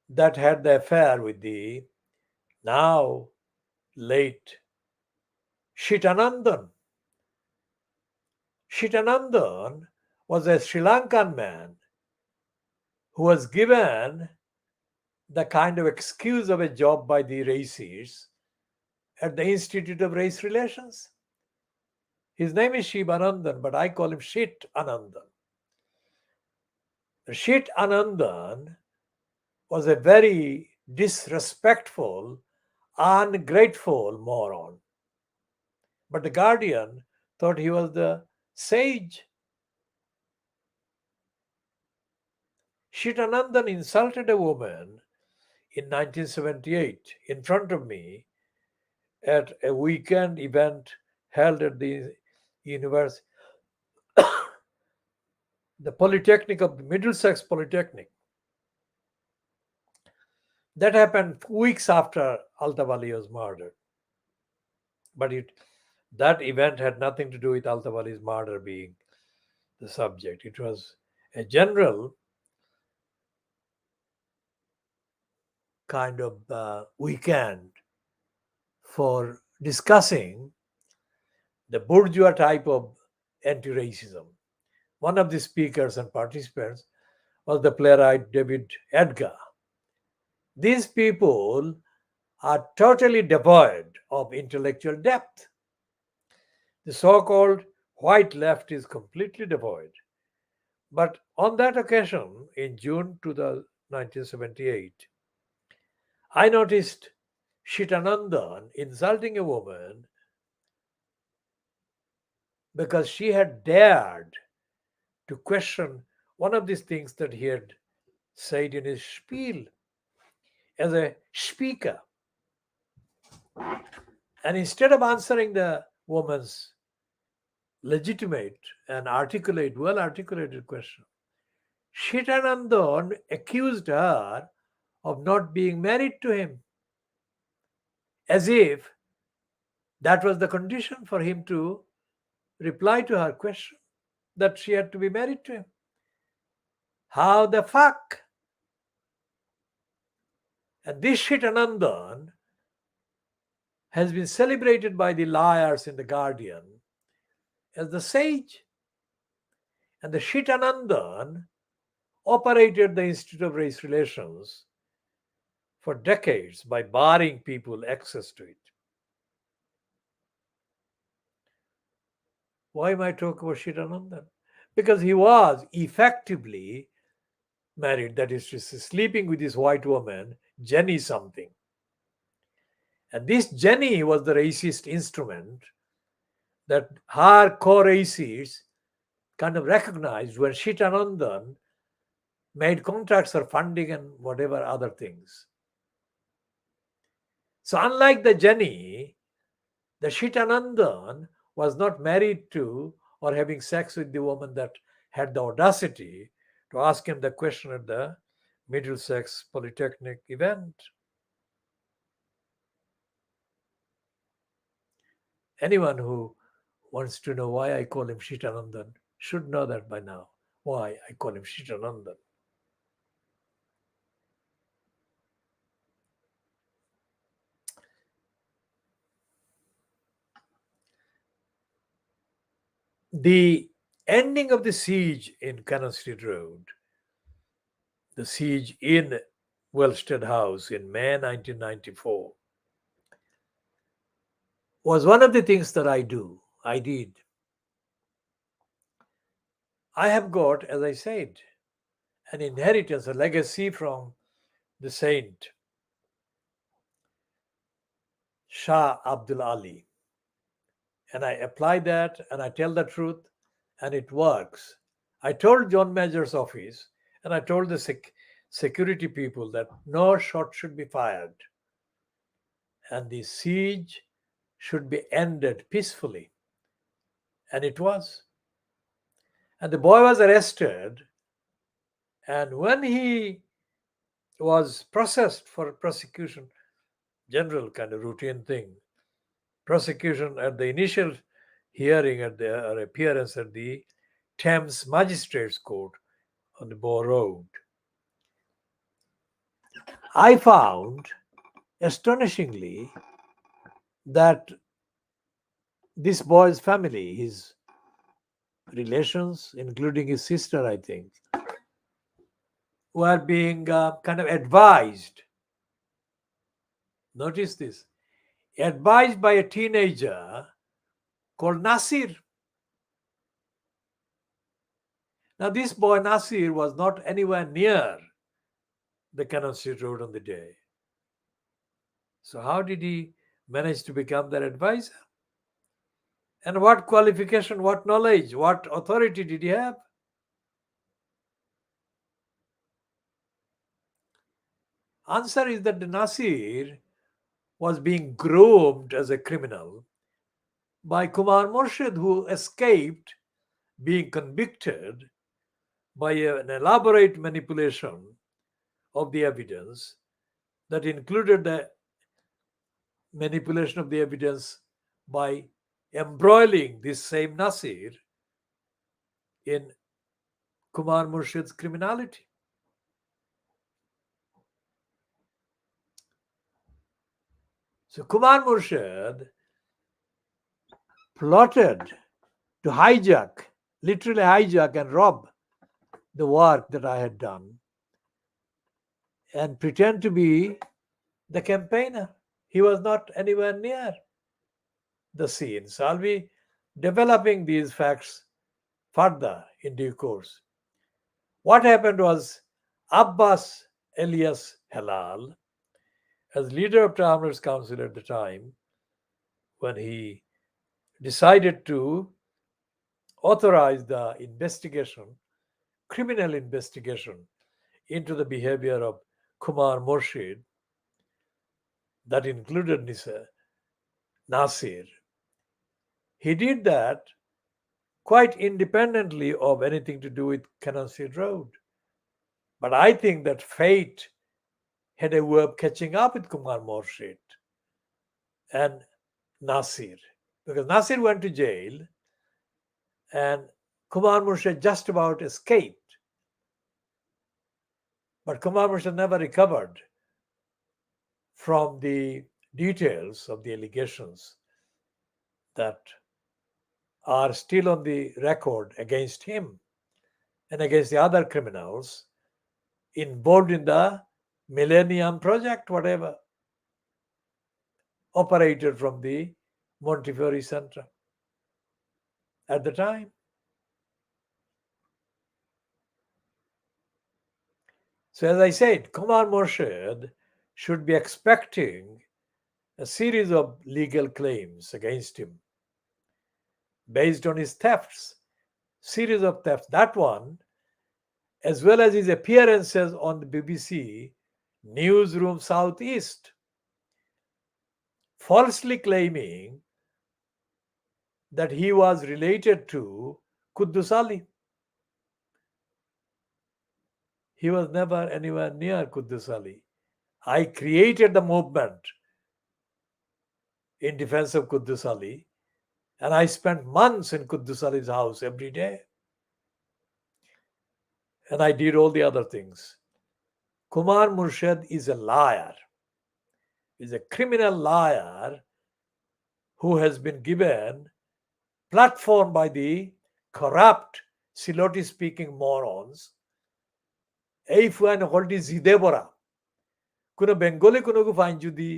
that had the affair with the now late Shitanandan. Shitanandan was a Sri Lankan man who was given the kind of excuse of a job by the racists at the Institute of Race Relations. His name is Shivanandan, but I call him Shit Anandan. Shit Anandan was a very disrespectful, ungrateful moron. But the Guardian thought he was the sage. Shitanandan insulted a woman in 1978 in front of me at a weekend event held at the university, the Polytechnic of Middlesex Polytechnic. That happened weeks after Altavali was murdered. But That event had nothing to do with Altaf Ali's murder being the subject. It was a general kind of weekend for discussing the bourgeois type of anti racism. One of the speakers and participants was the playwright David Edgar. These people are totally devoid of intellectual depth. The so called white left is completely devoid. But on that occasion, in June 1978, I noticed Shitanandan insulting a woman because she had dared to question one of these things that he had said in his spiel as a speaker. And instead of answering the woman's legitimate and well articulated question, Shitanandan accused her of not being married to him, as if that was the condition for him to reply to her question, that she had to be married to him. How the fuck? And this Shitanandan has been celebrated by the liars in the Guardian as the sage. And the Shitanandan operated the Institute of Race Relations for decades by barring people access to it. Why am I talking about Shitanandan? Because he was effectively married, that is to say, sleeping with this white woman, Jenny something. And this Jenny was the racist instrument that hardcore racists kind of recognized when Shitanandan made contracts for funding and whatever other things. So, unlike the Jenny, the Shitanandan was not married to or having sex with the woman that had the audacity to ask him the question at the Middlesex Polytechnic event. Anyone who wants to know why I call him Shitanandan should know that by now. Why I call him Shitanandan. The ending of the siege in Cannon Street Road, the siege in Wellstead House in May 1994, was one of the things that I did. I have got, as I said, an inheritance, a legacy from the saint Shah Abdul Ali. And I apply that and I tell the truth and it works. I told John Major's office and I told the security people that no shot should be fired and the siege should be ended peacefully. And it was. And the boy was arrested. And when he was processed for prosecution, general kind of routine thing, prosecution at the initial hearing at the or appearance at the Thames Magistrates Court on the Bow Road, I found astonishingly that this boy's family, his relations, including his sister, I think, were being kind of advised. Notice this, advised by a teenager called Nasir. Now, this boy Nasir was not anywhere near the Cannon Street Road on the day. So, how did he manage to become their advisor? And what qualification, what knowledge, what authority did he have? Answer is that the Nasir was being groomed as a criminal by Kumar Murshid, who escaped being convicted by an elaborate manipulation of the evidence that included the manipulation of the evidence by embroiling this same Nasir in Kumar Murshid's criminality. So Kumar Murshid plotted to hijack, literally hijack and rob the work that I had done and pretend to be the campaigner. He was not anywhere near the scene. So I'll be developing these facts further in due course. What happened was Abbas Elias Halal, as leader of Travelers Council at the time, when he decided to authorize the investigation, criminal investigation into the behavior of Kumar Murshid, that included Nasir. He did that quite independently of anything to do with Canaan Road. But I think that fate had a way of catching up with Kumar Murshid and Nasir. Because Nasir went to jail and Kumar Murshid just about escaped. But Kumar Murshid never recovered from the details of the allegations that are still on the record against him and against the other criminals involved in the Millennium Project, whatever, operated from the Montefiore Center at the time. So, as I said, Kumar Murshid should be expecting a series of legal claims against him based on his thefts, series of thefts. That one, as well as his appearances on the BBC Newsroom Southeast, falsely claiming that he was related to Quddus Ali. He was never anywhere near Quddus Ali. I created the movement in defense of Quddus Ali, and I spent months in Quddus Ali's house every day. And I did all the other things. Kumar Murshid is a liar, is a criminal liar who has been given platform by the corrupt Siloti speaking morons. এই Fuan হলটি জিদে বরা কোনো বেঙ্গলে কোনো fine যদি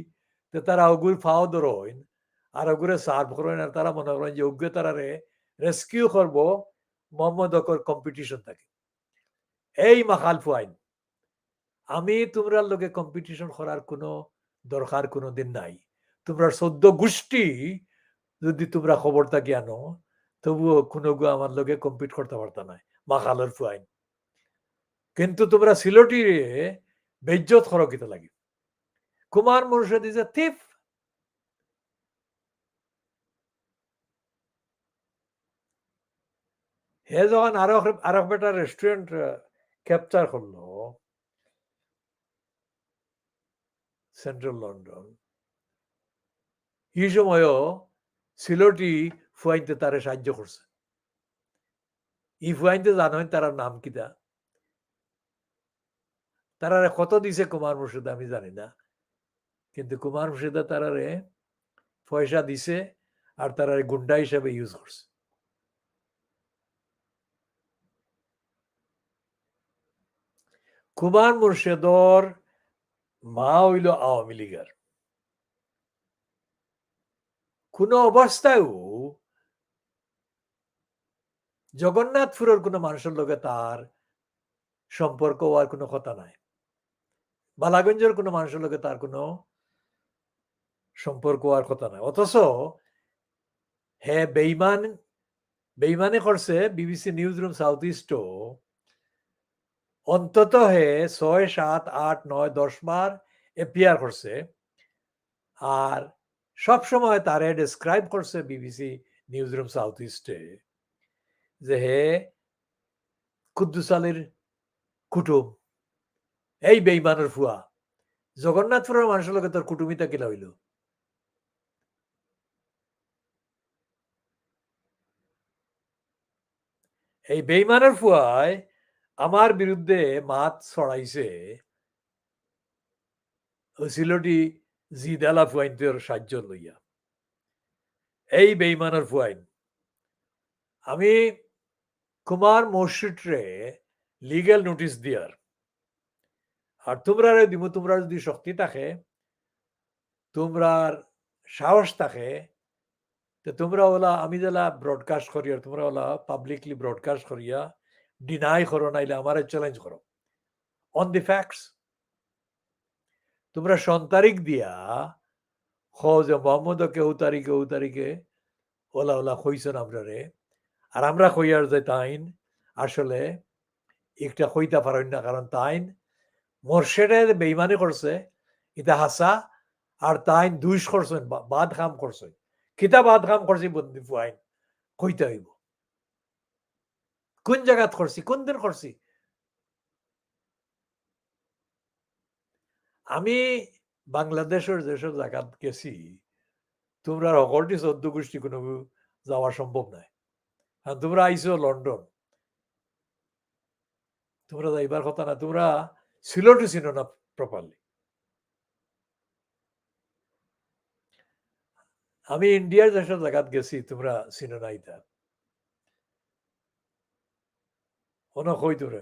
তারা অগুর ফাও ধরইন আর অগুরে serve করেন আর তারা মনে করেন যে অজ্ঞ তারারে রেস্কিউ করবো মোহাম্মদ অকর কম্পিটিশন থাকে এই মাখাল ফুয়াইন আমি তোমরা লোকে কম্পিটিশন করার কোনো দরকার কোনো দিন নাই তোমরা 14 গোষ্ঠী যদি তোমরা খবর থাকি আনো তবুও কোনো আমার লোকে কম্পিট করতে পারতা না মাখালের ফুয়াইন কিন্তু তোমরা সিলটি বেজ্জত খরকিত লাগি কুমার মুর্শিদ ইজ এ থিফ হে যখন আরো বেটা রেস্টুরেন্ট ক্যাপচার করলো সেন্ট্রাল লন্ডন এই সময়ও সিলটি ফুয়াইনতে তারে সাহায্য করছে ই ফুয়াইনতে জানেন তার নাম কিতা তারারে কত দিছে কুমার মুর্শিদ আমি জানি না কিন্তু কুমার মুর্শিদা তারারে পয়সা দিছে আর তারারে গুন্ডা হিসেবে ইউজ করছে কুমার মুর্শিদর মা হইল আওয়ামী লীগের কোন অবস্থায়ও জগন্নাথপুরের কোনো মানুষের লগে তার সম্পর্ক হওয়ার কোনো কথা নাই বালাগঞ্জের কোনো মানুষের লগে তার কোনো সম্পর্ক হওয়ার কথা নাই অথচ হে বেইমানে করছে বিবিসি নিউজ রুম সাউথ ইস্টও অন্তত হে 6, 7, 8, 9, 10 বার এপিয়ার করছে আর সবসময় তারে ডেসক্রাইব করছে বিবিসি নিউজ রুম সাউথ ইস্টে যে হে কুদ্দুস আলীর কুটুম এই বেইমানের ফুয়া জগন্নাথপুরের মানুষের লোকে তোর কুটুমিতা কিলা হইল এই বেইমানের ফুয়ায় আমার বিরুদ্ধে মাত ছড়াইছে সিলটি জিদালা ফুয়াইনদের সাহায্য লইয়া। এই বেইমানের ফুয়াইন আমি কুমার মসজিদরে লিগ্যাল নোটিস দিয়ার আর তোমরা দিব, তোমরা যদি শক্তি থাকে, তোমরার সাহস থাকে, তো তোমরা ওলা আমি যেলা ব্রডকাস্ট করিয়া, তোমরা ওলা পাবলিকলি ব্রডকাস্ট করিয়া ডিনাই করো, নাইলে আমারে চ্যালেঞ্জ করো অন দি ফ্যাক্টস। তোমরা সন্তারিখ দিয়া যে মোহাম্মদ কেউ তারিখে ওলা ওলা কইছেন আমরারে, আর আমরা কইয়ার যে তাইন আসলে একটা কইতা পারেন না, কারণ তাইন মোর্শেদে বেইমানি করছে এটা হাসা, আর তাইন দুইশ করছেন, বাদ কাম করছেন। কিতা বাদ কাম করছি বন্দি ফুয়াইন কইতে হইব, কোন জায়গাত করছি, কোন দিন করছি। আমি বাংলাদেশের যেসব জায়গাত গেছি, তোমরা অকলটি 14 গোষ্ঠী কোনো যাওয়া সম্ভব নয়। কারণ তোমরা আইসো লন্ডন, তোমরা যাইবার কথা না, তোমরা সিলেটও চিনো না প্রপারলি। আমি ইন্ডিয়ার যেসব জায়গাত গেছি তোমরা চিনো না ইতা। কোনো কই তোমরা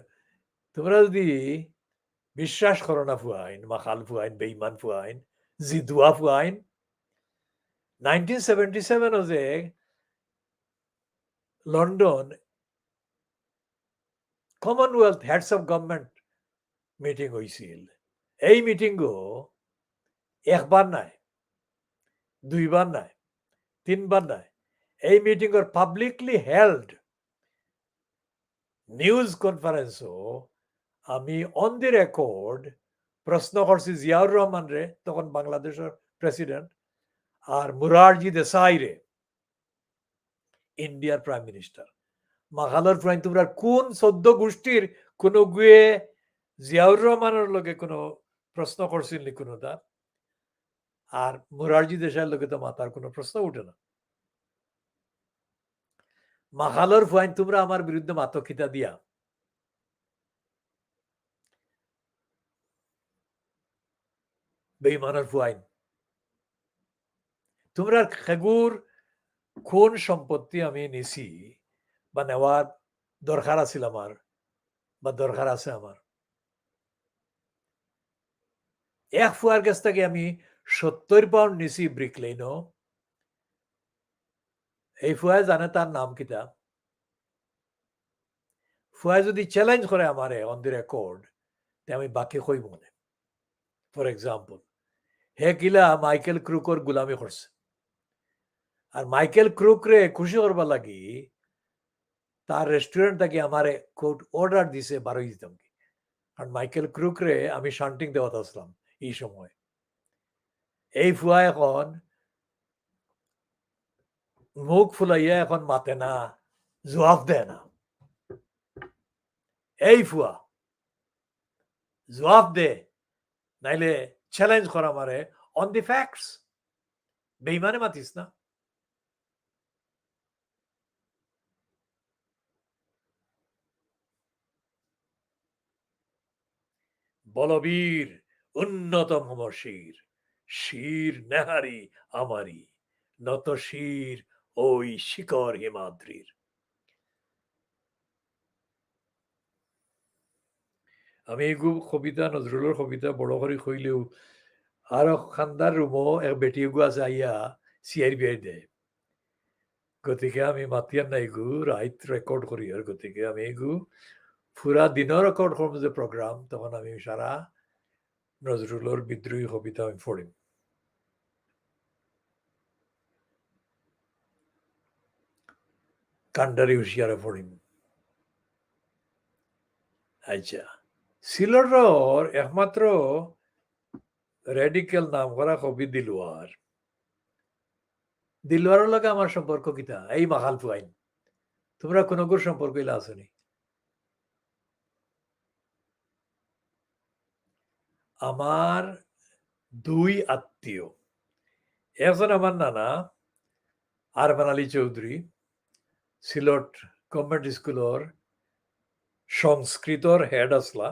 তোমরা যদি বিশ্বাস করো না ফুয়াইন, মাখাল ফুয়াইন, বেইমান ফুয়াইন, জিদুয়া ফুয়াইন, 1977 যে London Commonwealth heads of government meeting হয়েছিল। এই মিটিংও একবার নাই, দুইবার নাই, তিনবার নাই। এই মিটিং পাবলিকলি হেল্ড নিউজ কনফারেন্সও আমি অন দি রেকর্ড প্রশ্ন করছি জিয়াউর রহমান রে, তখন বাংলাদেশের প্রেসিডেন্ট, আর মুরারজি দেসাই রে, ইন্ডিয়ার প্রাইম মিনিস্টার। মাঘালর প্রাইম তোমরা কোন 14 গোষ্ঠীর কোনো গুয়ে জিয়াউর রহমানের লগে কোনো প্রশ্ন করছিল নি কোনো তার? আর মুরারজি দেশাইয়ের লগে তো মাতার কোনো প্রশ্ন উঠে না। মাঘালর ফুয়াইন তোমরা আমার বিরুদ্ধে মাতকিতা দিয়া বেইমানের ফুয়াইন, তোমরা খেগুর কোন সম্পত্তি আমি নিছি বা নেওয়ার দরকার আছিল আমার, বা দরকার আছে আমার, এক ফুয়ার কাছ থেকে আমি 70 পাউন্ড নিছি ব্রিকলেইনও। এই ফুয়ায় জানে তার নাম কিতা। ফুয়ায় যদি চ্যালেঞ্জ করে আমারে অন দি রেকর্ড, আমি বাকি কই মনে। ফর এক্সাম্পল, হে কিলা মাইকেল ক্রুকর গুলামি করছে, আর মাইকেল ক্রুক রে খুশি করবার লাগি তার রেস্টুরেন্ট থেকে আমারে কোর্ট অর্ডার দিছে বারোই দিতাম কি, কারণ মাইকেল ক্রুক রে আমি শান্টিং দেওয়াত আসলাম এই সময়। এই ফুয়া এখন মুখ ফুলাইয়া এখন মাতে না, জবাব দেয় না। এই ফুয়া জবাব দে, নাইলে চ্যালেঞ্জ করা মারে অন দি ফ্যাক্টস। বেইমানে মাতিস না। বলবীর উন্নতম শির, শির নেহারি আমারি, নত শির ওই শিকর হিমাদ্রির। আমি এইগু কবিতা নজরুলের কবিতা বড় করে কইলেও আর খান্দার রুমও এক বেটিগু আছে আইয়া সিআর বিআই দেয়, গতিকে আমি মাতিয়ার নাই গু রাইত রেকর্ড করি, আর গতিকে আমি এগু পুরা দিনও রেকর্ড করবো যে প্রোগ্রাম, তখন আমি সারা নজরুলের বিদ্রোহী কবিতা আমি পড়িম। কান্ডারি হুঁশিয়ারে পড়িম। আচ্ছা, সিলেটর একমাত্র রেডিক্যাল নাম করা কবি দিলওয়ার। দিলওয়ারের লগে আমার সম্পর্ক কিতা? এই মাখাল ফুয়াইন, তোমরা কোন সম্পর্ক ইলা আসনি? আমার দুই আত্মীয়, একজন আমার নানা আরমান আলী চৌধুরী, সিলেট গভর্নমেন্ট স্কুলের সংস্কৃতর হেড আসলা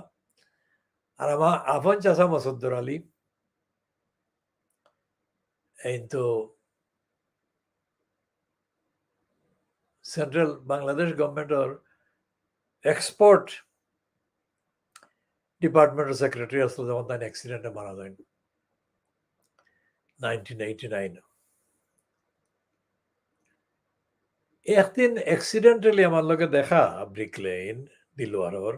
আর আমার আপন চাচা মসদ্দর আলী কিন্তু সেন্ট্রাল বাংলাদেশ গভর্নমেন্টর এক্সপোর্ট ডিপার্টমেন্টের সেক্রেটারি আসলো যখন তাই অ্যাক্সিডেন্টে মারা যায় 1989 একদিন অ্যাক্সিডেন্টালি আমার লগে দেখা ব্রিক লেন দিলওয়ারর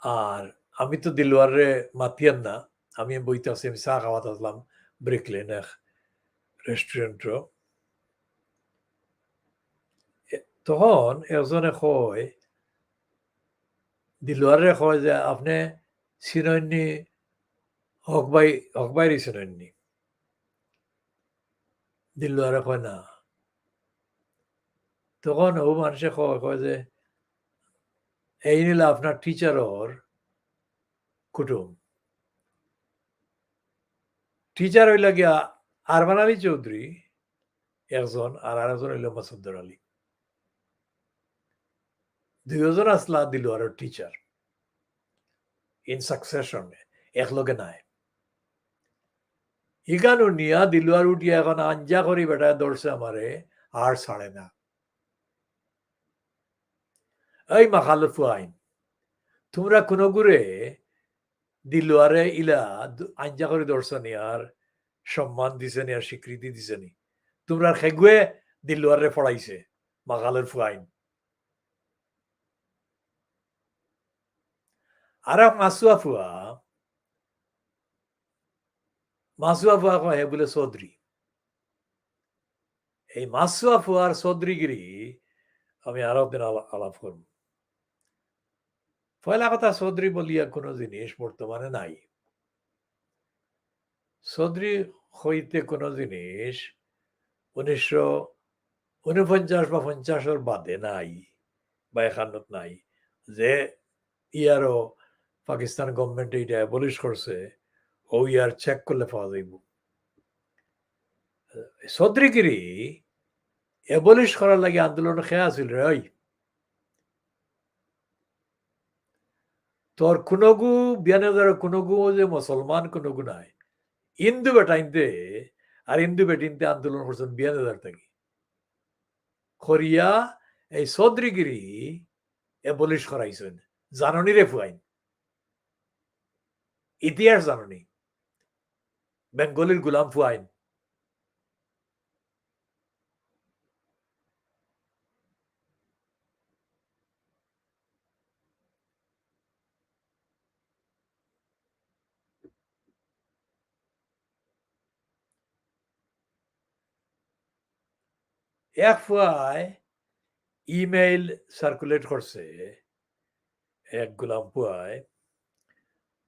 আর আমি তো দিলওয়ারে মাতিয়ান না আমি বইতে আছি আমি চা খাওয়াতে আসলাম ব্রিক লেন এক রেস্টুরেন্টও তখন একজনে কয় দিলওয়ারে কয় যে আপনি চিনয়নি হকবাই চিনয়নি দিলওয়ারে কয় না তখন ও মানুষে কয় যে এই নিলে আপনার টিচারর কুটুম টিচার হইল গিয়া আরমান আলী চৌধুরী একজন আর আরেকজন হইল মাসুদ্দর আলী দুইজন আসলা দিলওয়ারের টিচার ইন সাকসেশন একলগে নাই ইগানো নিয়া দিলওয়ার উঠিয়া এখন আঞ্জা করি বেটা ধরছে আমারে আর ছাড়ে না এই মাখালুর ফুয়াইন তোমরা কোনো গুরে দিলওয়ারে ইলা আঞ্জা করে ধরছো নি আর সম্মান দিছে নি আর স্বীকৃতি দিছে নি তোমরা খেগুয়ে দিলওয়ারে পড়াইছে মাখালুর ফুয়াইন আর মাসুয়া ফুয়া কহে বলে চৌধুরী এই মাসুয়া ফুয়ার চৌধুরীগিরি আমি আরো দিন আলাপ করব পয়লা কথা চৌধুরী বলিয়া কোনো জিনিস বর্তমানে নাই চৌধুরী হইতে কোনো জিনিস 1949 বা 50 বাদে নাই বা এখানত নাই যে ইয়ারও পাকিস্তান গভর্নমেন্ট এইটা অ্যাবলিশ করছে ও ইয়ার চেক করলে পাওয়া যাইব চৌধুরীগিরি অ্যাবলিশ করার লাগে আন্দোলন খেয়া আছিল রে ওই তোর কোনগু বিয়ানের কোনগু যে মুসলমান কোনগু নাই হিন্দু বেটাইনতে আর হিন্দু বেটিনতে আন্দোলন করছেন 2000 থেকে করিয়া এই চৌধুরীগিরি অ্যাবলিশ করাইছেন জাননি রে ফুয়াইন ইতিহাস জাননি বেঙ্গলির গুলাম ফুয়াইন এক ফুয়ায় ইমেইল সার্কুলেট করছে এক গোলাম ফুয়ায়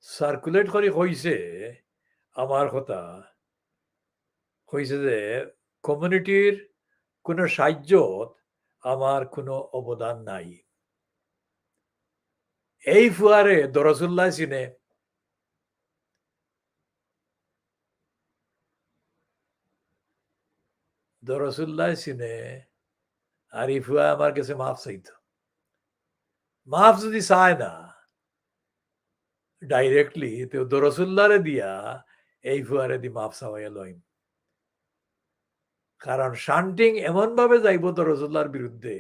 সার্কুলেট করে কইছে আমার কথা কইছে যে কমিউনিটির কোনো সাহায্যত আমার কোনো অবদান নাই এই ফুয়ারে দরজুল্লাহ চিনে দরজুল্লাহ চিনে আর এই ফুয়া আমার কাছে মাফ চাইতো মাফ যদি চায় না ডাইরেক্টলি তো দরজুল্লাহরে দিয়া এই ফুয়ারে দি মাফ চাওয়াইয়া লইম কারণ শান্টিং এমন ভাবে যাইব দরজুল্লাহর বিরুদ্ধে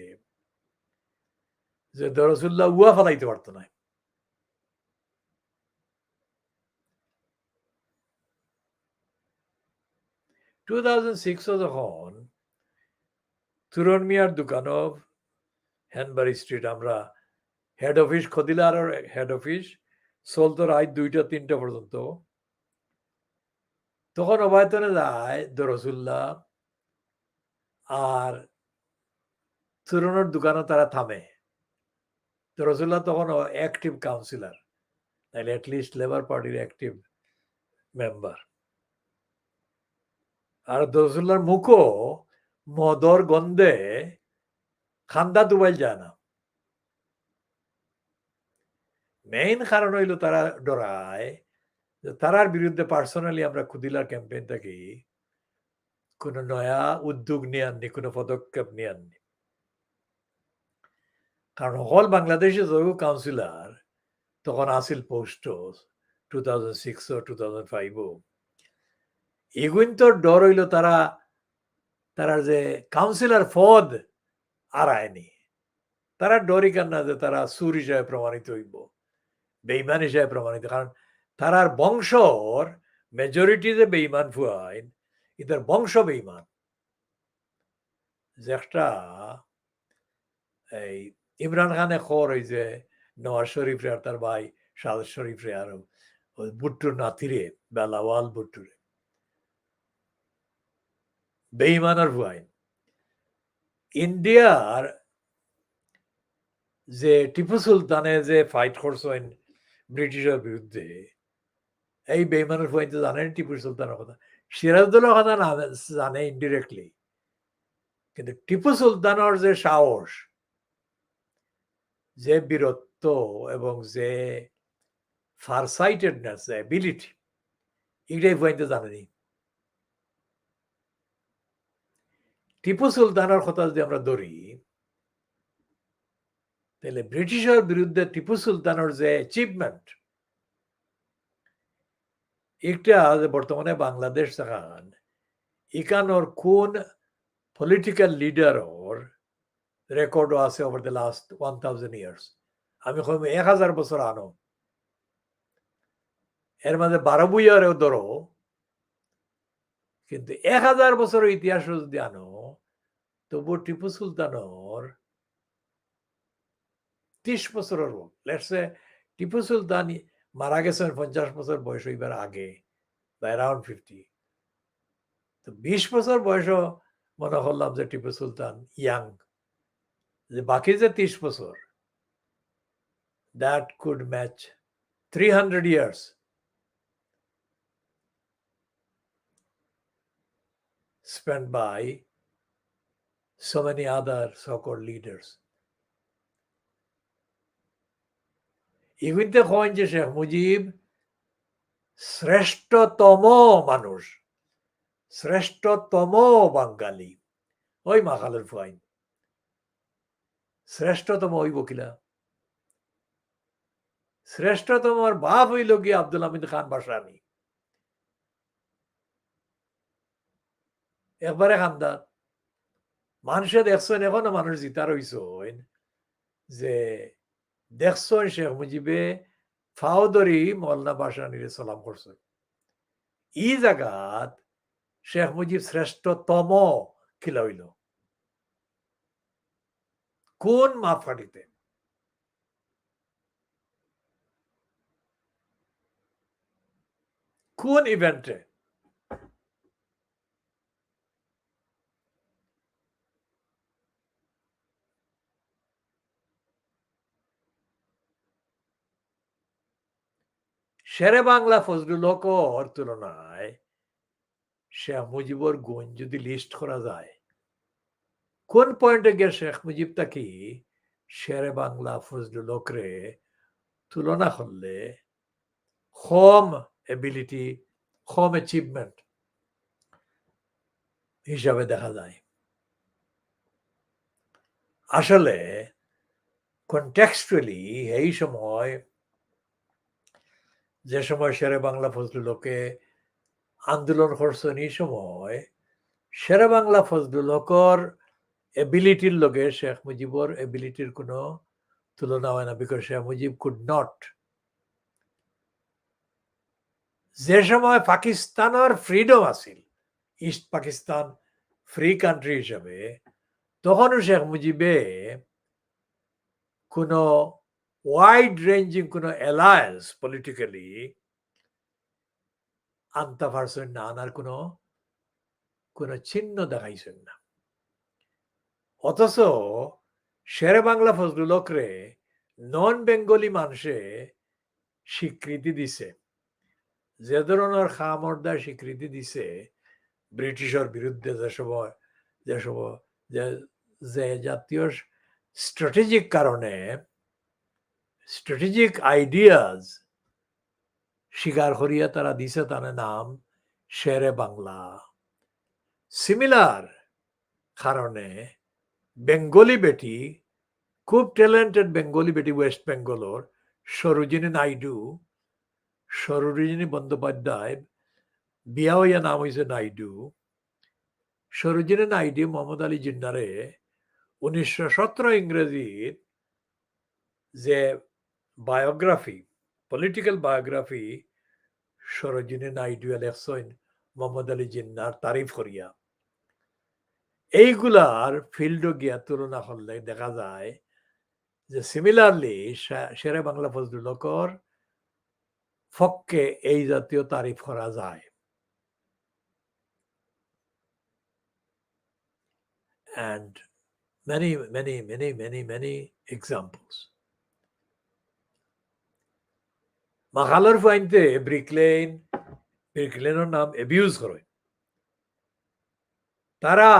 যে দরজুল্লাহ উয়া ফেলাইতে পারতো না 2006 যখন তুরন মিয়ার দোকানও হ্যানবারি স্ট্রিট আমরা হেড অফিস খদিলার হেড অফিস চলতো রাত 2টা-3টা পর্যন্ত তখন অবায়তনে যায় দরজুল্লাহ আর তুরনের দোকানও তারা থামে দরজুল্লাহ তখন অ্যাক্টিভ কাউন্সিলর তাইলে অ্যাটলিস্ট লেবার পার্টির অ্যাক্টিভ মেম্বার আর দরজুল্লার মুখও মদর গন্ধে খান্দা দুবাইল যায় না মেইন কারণ হইল তারা ডরায় যে তারার বিরুদ্ধে পার্সোনালি আমরা খুদিলার ক্যাম্পেইন থাকি কোনো নয়া উদ্যোগ নেননি, কোনো পদক্ষেপ নেননি। কারণ হল বাংলাদেশে যখন কাউন্সিলর তখন আসিল পোস্ট 2006 ও 2005 এগুন তো ডর হইল তারা যে কাউন্সিলর পদ আড়ায়নি, তারা ডরি কেন না যে তারা সুর হিসাবে প্রমাণিত হইব, বেইমান হিসাবে প্রমাণিত। কারণ তারার বংশর মেজরিটি যে বেইমান ফুয়াইন, এদের বংশ বেইমান। যে একটা এই ইমরান খানে খর ওই যে নওয়াজ শরীফ রে আর তার ভাই শাহজ শরীফ রে আর ওই বুট্টুর নাতিরে বেলাওয়াল বুট্টুরে বেইমানের ফুয়াইন। ইন্ডিয়ার যে টিপু সুলতানে যে ফাইট করছেন ব্রিটিশের বিরুদ্ধে, এই বেইমানের ফুয়াইন তো জানেন টিপু সুলতানের কথা, সিরাজউদ্দৌলার কথা না জানে ইনডিরেক্টলি, কিন্তু টিপু সুলতানের যে সাহস, যে বীরত্ব এবং যে ফারসাইটেডনেস, যে এবিলিটি, এটাই ফুয়াইন তো জানেনি। টিপু সুলতানের কথা যদি আমরা ধরি, তাহলে ব্রিটিশের বিরুদ্ধে টিপু সুলতানের যে অ্যাচিভমেন্ট, একটা যে বর্তমানে বাংলাদেশ দেখান, এখানোর কোন পলিটিক্যাল লিডার ওর রেকর্ডও আছে ওভার দ্য লাস্ট 1000 ইয়ার্স। আমি কম 1000 বছর আনো, এর মাঝে 12 বইয়ারেও ধরো, কিন্তু 1000 বছরের ইতিহাস যদি আনো, তবু টিপু সুলতানর 30 বছরের রোগ। লেটসে টিপু সুলতান মারা গেছেন 50 বছর বয়স হইবার আগে, বা অ্যারাউন্ড 50। তো 20 বছর বয়সও মনে করলাম যে টিপু সুলতান ইয়াং, যে বাকি যে 30 বছর, that could match 300 years spent by so many other so-called leaders. ইগুনতে কন যে শেখ মুজিব শ্রেষ্ঠতম মানুষ, শ্রেষ্ঠতম বাঙালি, ওই মাখালের ফাইন শ্রেষ্ঠতম ওই বকিলা, শ্রেষ্ঠতম আর বাপ হইল গিয়ে আব্দুল হামিদ খান বাসানি, একবারে খানদার। মানুষে দেখছেন, এখনো মানুষ জিতা রইছেন যে দেখছেন শেখ মুজিবে ফাউদরি মৌলানা বাসানিরে সালাম করছেন। ই জায়গাত শেখ মুজিব শ্রেষ্ঠতম খিলা হইল কোন মাপকাঠিতে? কোন ইভেন্টে? শেরে বাংলা ফজলুল হকর তুলনায় শেখ মুজিবর গুণ যদি লিস্ট করা যায়, কোন পয়েন্টে গিয়ে শেখ মুজিব তাকে শেরে বাংলা ফজলুল হকরে তুলনা করলে কম এবিলিটি, কম অ্যাচিভমেন্ট হিসাবে দেখা যায়? আসলে কনটেক্সচুয়ালি এই সময়, যে সময় শেরে বাংলা ফজলুল হকে আন্দোলন করছেন, এই সময় শেরে বাংলা ফজলুল হকর এবিলিটির লগে শেখ মুজিবর এবিলিটির কোনো তুলনা হয় না। Because Sheikh Mujib could not, যে সময় পাকিস্তানের ফ্রিডম আছিল, ইস্ট পাকিস্তান ফ্রি কান্ট্রি হিসাবে, তখনও শেখ মুজিবে কোনো ওয়াইড রেঞ্জিং কোনো অ্যালায়েন্স পলিটিক্যালি আনতে পারছেন না, আনার কোনো চিহ্ন দেখাইছেন না। অথচ শেরে বাংলা ফজলুল হকরে নন বেঙ্গলি মানুষে স্বীকৃতি দিছে, যে ধরনের খামর্দার স্বীকৃতি দিছে ব্রিটিশের বিরুদ্ধে, যে সময় যে জাতীয় স্ট্র্যাটেজিক কারণে, স্ট্র্যাটেজিক আইডিয়াজ স্বীকার করিয়া তারা দিছে তার নাম শেরে বাংলা। সিমিলার কারণে বেঙ্গলি বেটি, খুব ট্যালেন্টেড বেঙ্গলি বেটি ওয়েস্ট বেঙ্গলর সরোজিনী নাইডু, সরোজিনী বন্দ্যোপাধ্যায় বিয়া হইয়া নাম হয়েছে নাইডু। সরোজিনী নাইডু মোহাম্মদ আলী জিন্নারে 1917 ইংরেজির যে biography, political biography Sarojini Naidu লেখছেন মোহাম্মদ আলী জিন্নার তারিফ করিয়া। এইগুলার ফিল্ড গিয়া তুলনা করলে দেখা যায় যে সিমিলারলি শেরে বাংলা ফজলুলকর পক্ষে এই জাতীয় তারিফ করা যায়। And many examples. মাখালোর ফাইনতে ব্রিকলেনের নাম এবিউজ করে। তারা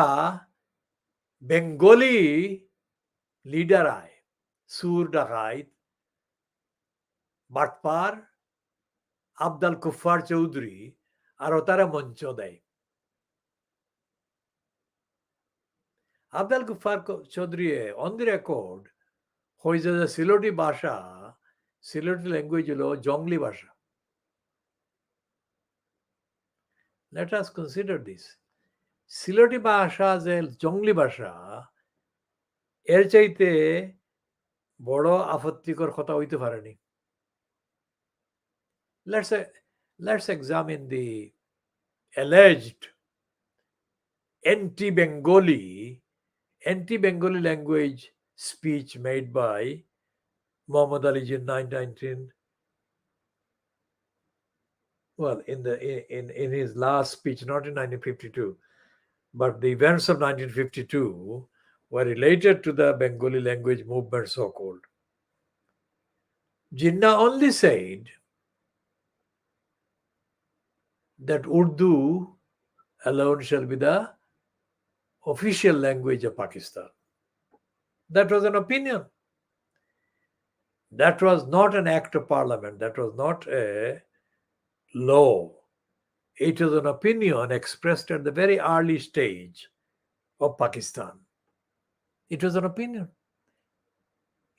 বেঙ্গলি লিডার আয়, সুর ডাকাইত, বাটপার, আবদাল কুফার চৌধুরী আরো তারা মঞ্চ দেয়। আবদাল কুফার চৌধুরী অন দি রেকর্ড হয়েছে যে সিলেটি ভাষা, সিলেটি ল্যাঙ্গুয়েজ হলো জংলি ভাষা। Let us consider this. Sylheti ভাষা যে জংলি ভাষা, এর চাইতে বড় আপত্তিকর কথা হইতে পারেনি। Let's examine the alleged anti-Bengali language speech made by Muhammad Ali Jinnah in 19, well, in his last speech, not in 1952, but the events of 1952 were related to the Bengali language movement, so-called. Jinnah only said that Urdu alone shall be the official language of Pakistan. That was an opinion. That was not an act of parliament. That was not a law. It was an opinion expressed at the very early stage of Pakistan. It was an opinion.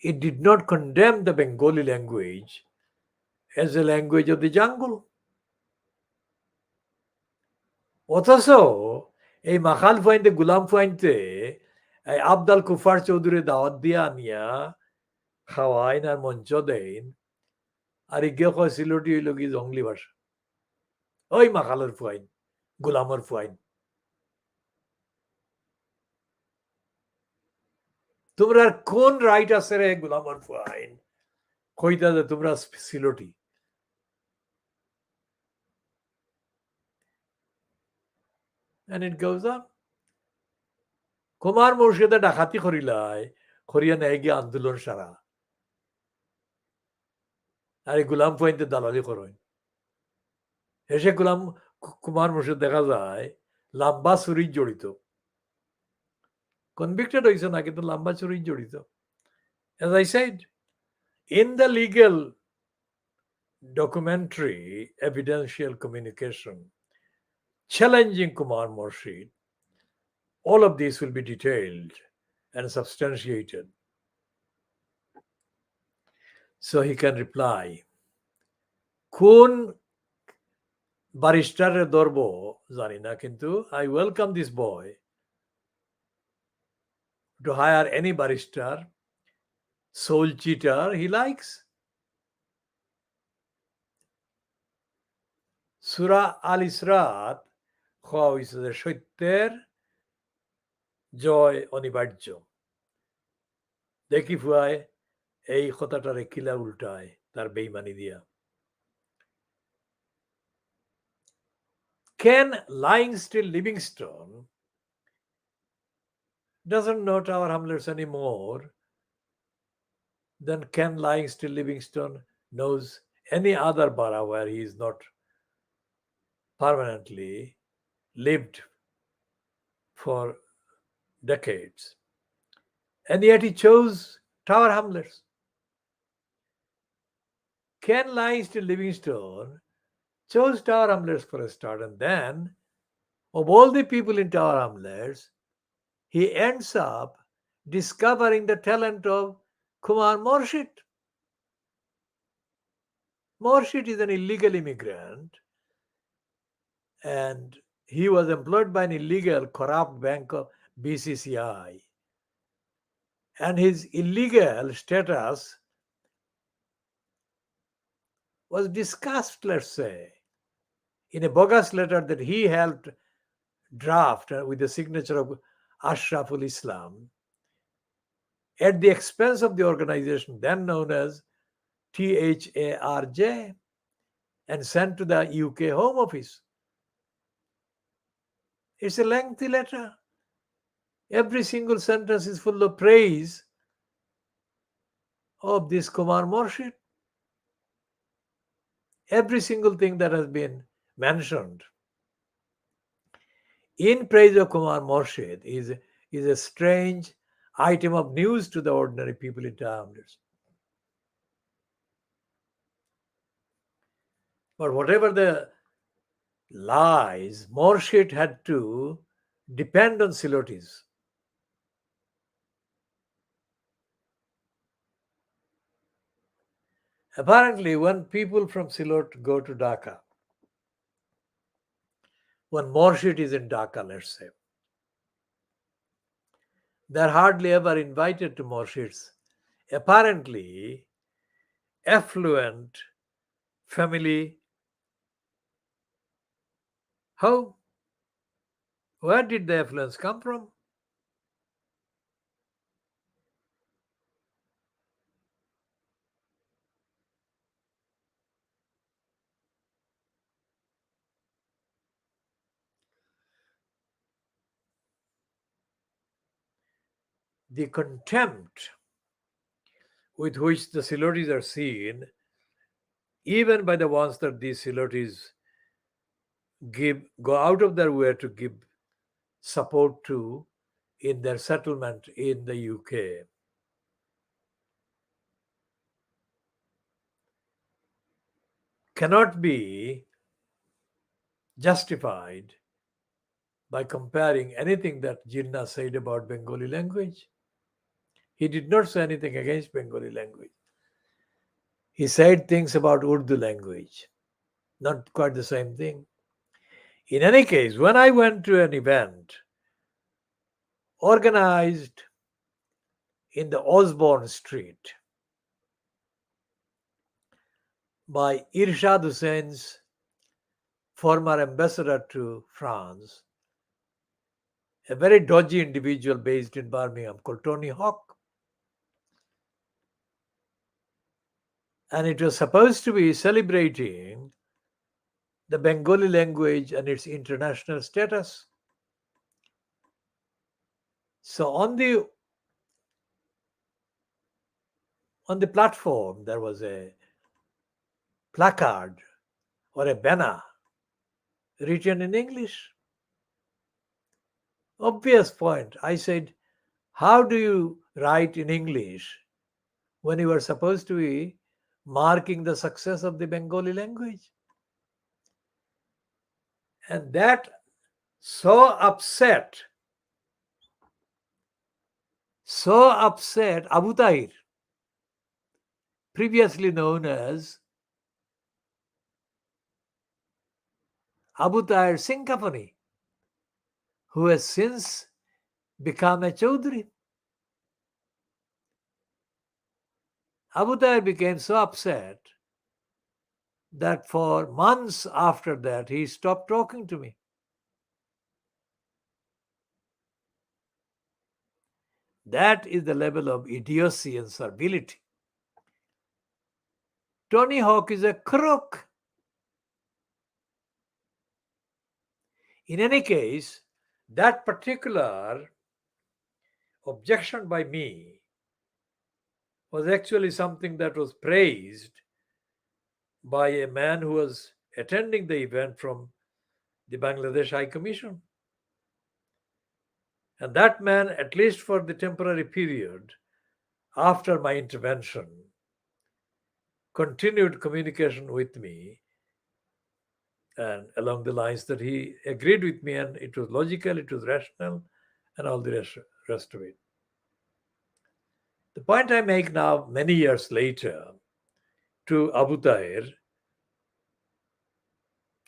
It did not condemn the Bengali language as a language of the jungle. অথচ এই মাখাল ফাইনতে, গুলাম ফাইনতে আবদাল কুফার চৌধুরী দাওয়াত দিয়া আনিয়া খাওয়াইন আর মঞ্চ দেন, আর ইগে কয় সিলেটি হইল কি জংলি ভাষা। ওই মাখালের ফুয়াইন, গুলামর ফুয়াইন, তোমরা কোন রাইট আছে রে গুলামর ফুয়াইন কইতা যে তোমরা Sylheti? And it goes on. Kumar মুর্শিদে ডাকাতি করিলাই, করিয়া নেয় গিয়ে আন্দোলন সারা, আর এই গুলাম ফাইনতে দালালি করেন। এসে কুমার মুর্শিদ দেখা যায় লাম্বা চুরি জড়িত, কনভিক্টেড হয়েছে না, কিন্তু লাম্বা চুরি জড়িত। As I said, in the legal documentary evidential communication challenging Kumar Murshid, all of this will be detailed and substantiated. So he can reply, কোন বারিস্টারের ধরব জানি না, কিন্তু I welcome this boy to hire any barrister, soul cheater he likes. সূরা আল ইসরাত হওয়া হয়েছে যে সত্যের জয় অনিবার্য। দেখি ফুয়ায় এই কথাটারে কিলা উল্টায় তার বেইমানি দিয়া। Ken lying still Livingstone doesn't know Tower Hamlets anymore than Ken lying still Livingstone knows any other borough where he is not permanently lived for decades. And yet he chose Tower Hamlets. Ken lying still Livingstone chose Tower Hamlets for a start, and then Of all the people in Tower Hamlets, he ends up discovering the talent of Kumar Morshid. Morshid is an illegal immigrant and he was employed by an illegal, corrupt bank of BCCI. And his illegal status was discussed, let's say, in a bogus letter that he helped draft with the signature of Ashraful Islam at the expense of the organization then known as THARJ and sent to the UK Home Office. It's a lengthy letter. Every single sentence is full of praise of this Kumar Morshid. Every single thing that has been mentioned in praise of Kumar Morshid is a strange item of news to the ordinary people in Tamils. But whatever the lies, Morshid had to depend on Silotis. Apparently, when people from Silot go to Dhaka, when Morshid is in Dhaka, let's say, they're hardly ever invited to Morshid's apparently affluent family home. Where did the affluence come from? The contempt with which the Silotis are seen, even by the ones that these Silotis go out of their way to give support to in their settlement in the UK. Cannot be justified by comparing anything that Jinnah said about Bengali language. He did not say anything against Bengali language. He said things about Urdu language, not quite the same thing. In any case, when I went to an event organized in the Osborne Street by Irshad Hussein's former ambassador to France, a very dodgy individual based in Birmingham called Tony Hawk. And it was supposed to be celebrating the Bengali language and its international status. So on the platform there was a placard or a banner written in English. Obvious point. I said, how do you write in English when you are supposed to be marking the success of the Bengali language? And that so upset Abu Tahir, previously known as Abu Tahir Singh Company, who has since become a Chaudhry. Abu Tahir became so upset that for months after that he stopped talking to me. That is the level of idiocy and servility. Tony Hawk is a crook. In any case, that particular objection by me was actually something that was praised by a man who was attending the event from the Bangladesh High Commission. And that man, at least for the temporary period after my intervention, continued communication with me and along the lines that he agreed with me, and it was logical, it was rational, and all the rest of it. The point I make now, many years later, to Abu Tahir,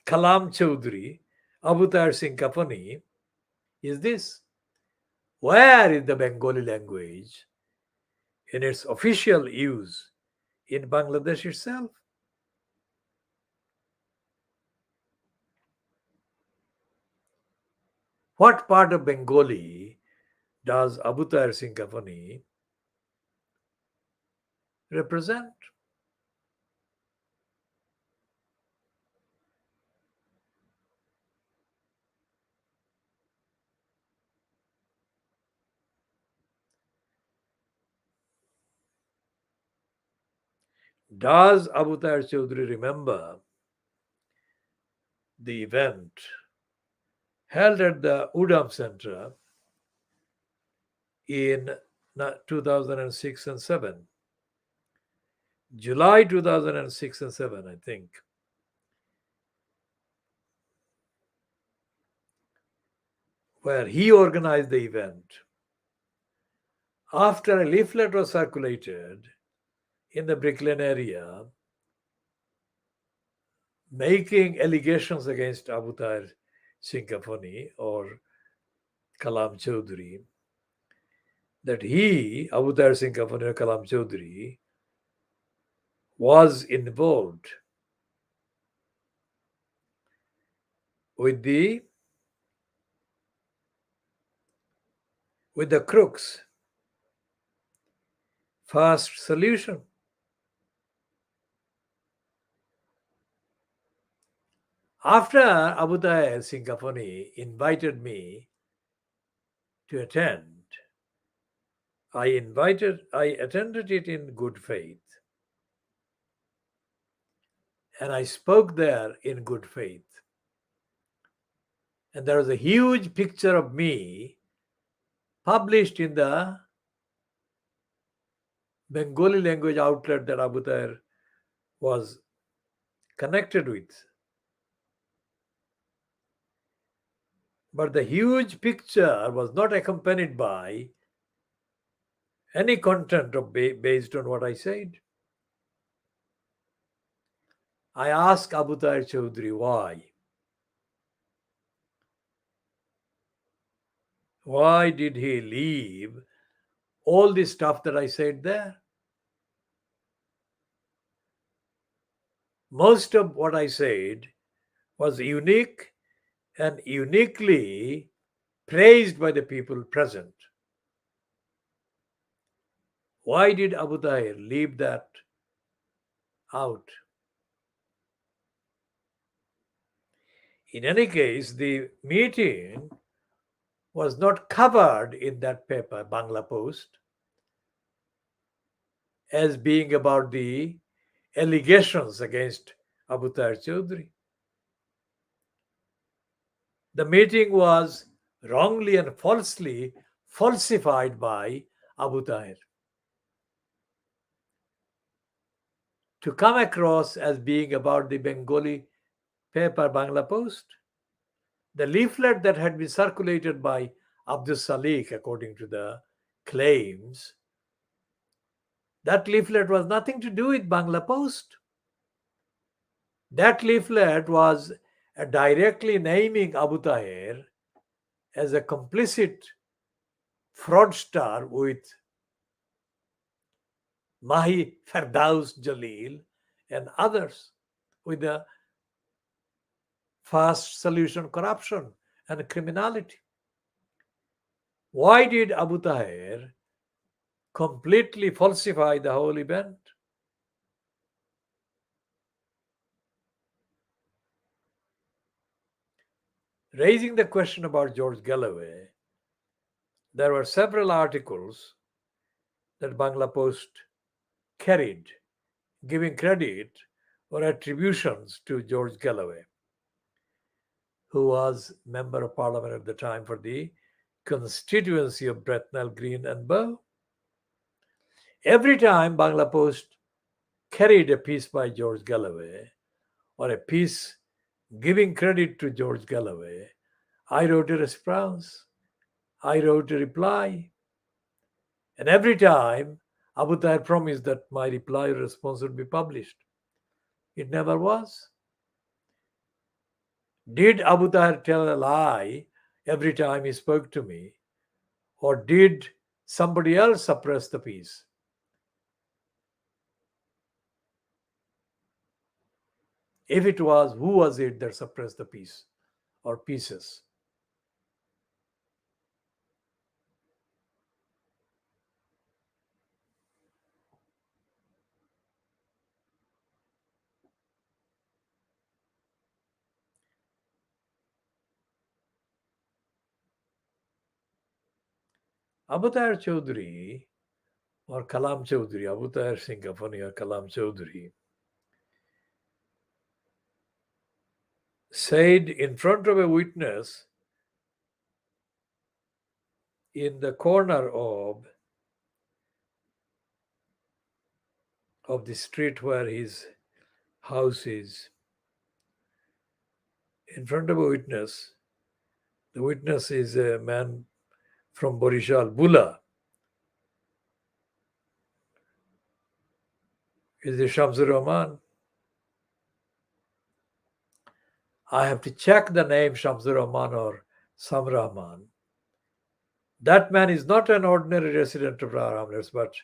Kalam Chaudhry, Abu Tahir Singh Kapani, is this: where is the Bengali language in its official use in Bangladesh itself? What part of Bengali does Abu Tahir Singh Kapani represent? Does Abu Tahir Chaudhry remember the event held at the Udam Center in 2006 and 7? July 2006 and 7, I think, where he organized the event. After a leaflet was circulated in the Brick Lane area, making allegations against Abu Tahir Singh Kapani or Kalam Chaudhry, that he, Abu Tahir Singh Kapani or Kalam Chaudhry, was involved with the crooks. Fast solution. After Abu Tahir Singh Kapani invited me to attend, I attended it in good faith. And I spoke there in good faith. And there was a huge picture of me published in the Bengali language outlet that Abu Tahir was connected with. But the huge picture was not accompanied by any content based on what I said. I asked Abu Tahir Chaudhry why. Why did he leave all the stuff that I said there? Most of what I said was unique and uniquely praised by the people present. Why did Abu Tahir leave that out? In any case, the meeting was not covered in that paper, Bangla Post, as being about the allegations against Abu Tahir Chaudhry. The meeting was wrongly and falsely falsified by Abu Tahir to come across as being about the Bengali paper Bangla Post. The leaflet that had been circulated by Abdul Salik, according to the claims, that leaflet was nothing to do with Bangla Post. That leaflet was directly naming Abu Tahir as a complicit fraudster with Mahi Ferdaus Jalil and others with the fast solution corruption and criminality. Why did Abu Tahir completely falsify the whole event? Raising the question about George Galloway, there were several articles that Bangla Post carried, giving credit or attributions to George Galloway, who was Member of Parliament at the time for the constituency of Bracknell Green and Bow. Every time Bangla Post carried a piece by George Galloway or a piece giving credit to George Galloway, I wrote a response, I wrote a reply, and every time Abu Tahir promised that my reply or response would be published. It never was. Did Abu Tahir tell a lie every time he spoke to me, or did somebody else suppress the piece? If it was, who was it that suppressed the piece or pieces? Abu Tahir Chaudhry or Kalam Chaudhry, Abu Tahir Singhafani or Kalam Chaudhry, said in front of a witness in the corner of the street where his house is, in front of a witness. The witness is a man from Borishal, Bula. Is it Shamsur Rahman? I have to check the name Shamsur Rahman or Sam Rahman. That man is not an ordinary resident of our hamlets, but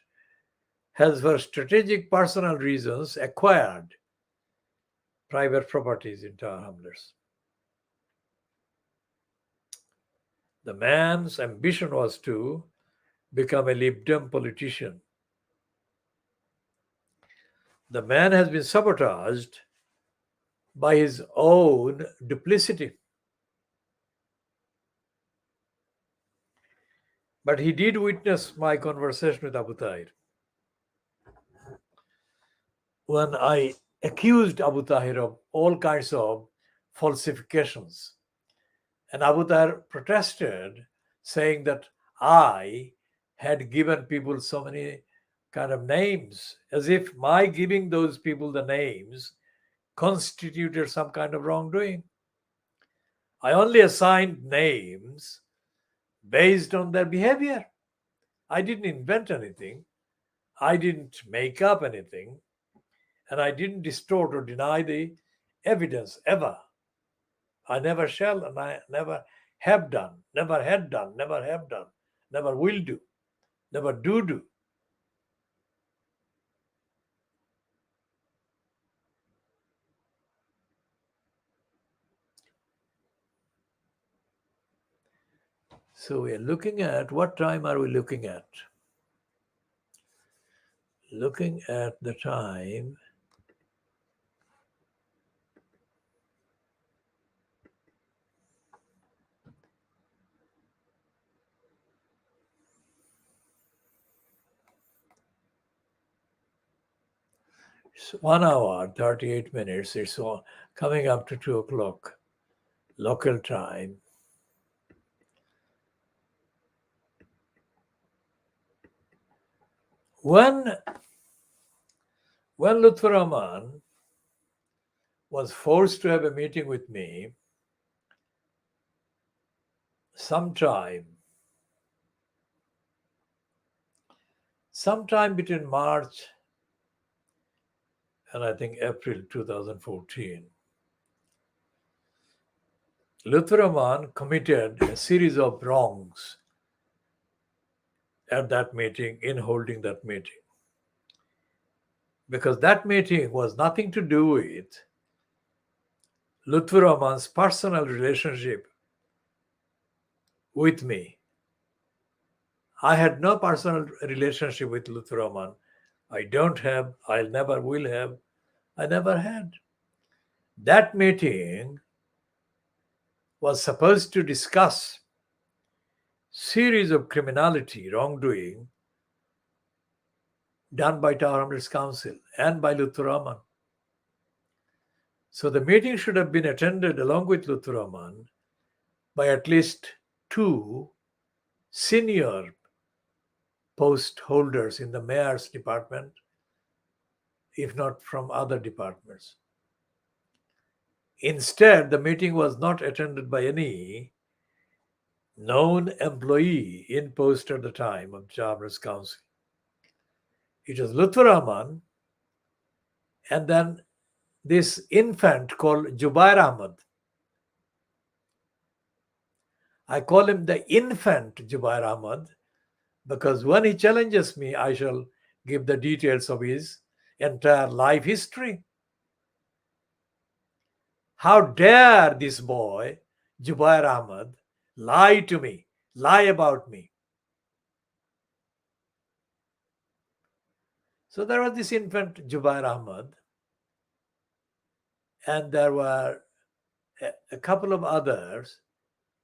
has, for strategic personal reasons, acquired private properties in Tower Hamlets. The man's ambition was to become a Lib Dem politician. The man has been sabotaged by his own duplicity. But he did witness my conversation with Abu Tahir. When I accused Abu Tahir of all kinds of falsifications, and Abu Tahir protested, saying that I had given people so many kind of names, as if my giving those people the names constituted some kind of wrongdoing. I only assigned names based on their behavior. I didn't invent anything. I didn't make up anything. And I didn't distort or deny the evidence ever. I never shall, and I never have done, never had done, never have done, never will do, never do. So we are looking at, what time are we looking at? Looking at the time. It's 1 hour, 38 minutes. It's coming up to 2 o'clock local time. When Lutfur Rahman was forced to have a meeting with me sometime between March and I think April 2014, Lutfur Rahman committed a series of wrongs at that meeting, in holding that meeting. Because that meeting was nothing to do with Lutfur Rahman's personal relationship with me. I had no personal relationship with Lutfur Rahman. I don't have, I never will have, I never had. That meeting was supposed to discuss series of criminality, wrongdoing done by Tower Hamlets Council and by Lutfur Rahman. So the meeting should have been attended along with Lutfur Rahman by at least 2 senior post holders in the mayor's department, if not from other departments. Instead, the meeting was not attended by any known employee in post at the time of Jobless Council. It was Lutfur Rahman and then this infant called Jubair Ahmad. I call him the infant Jubair Ahmad because when he challenges me, I shall give the details of his entire life history. How dare this boy, Jubair Ahmad, lie to me, lie about me? So there was this infant Jubair Ahmad, and there were a couple of others.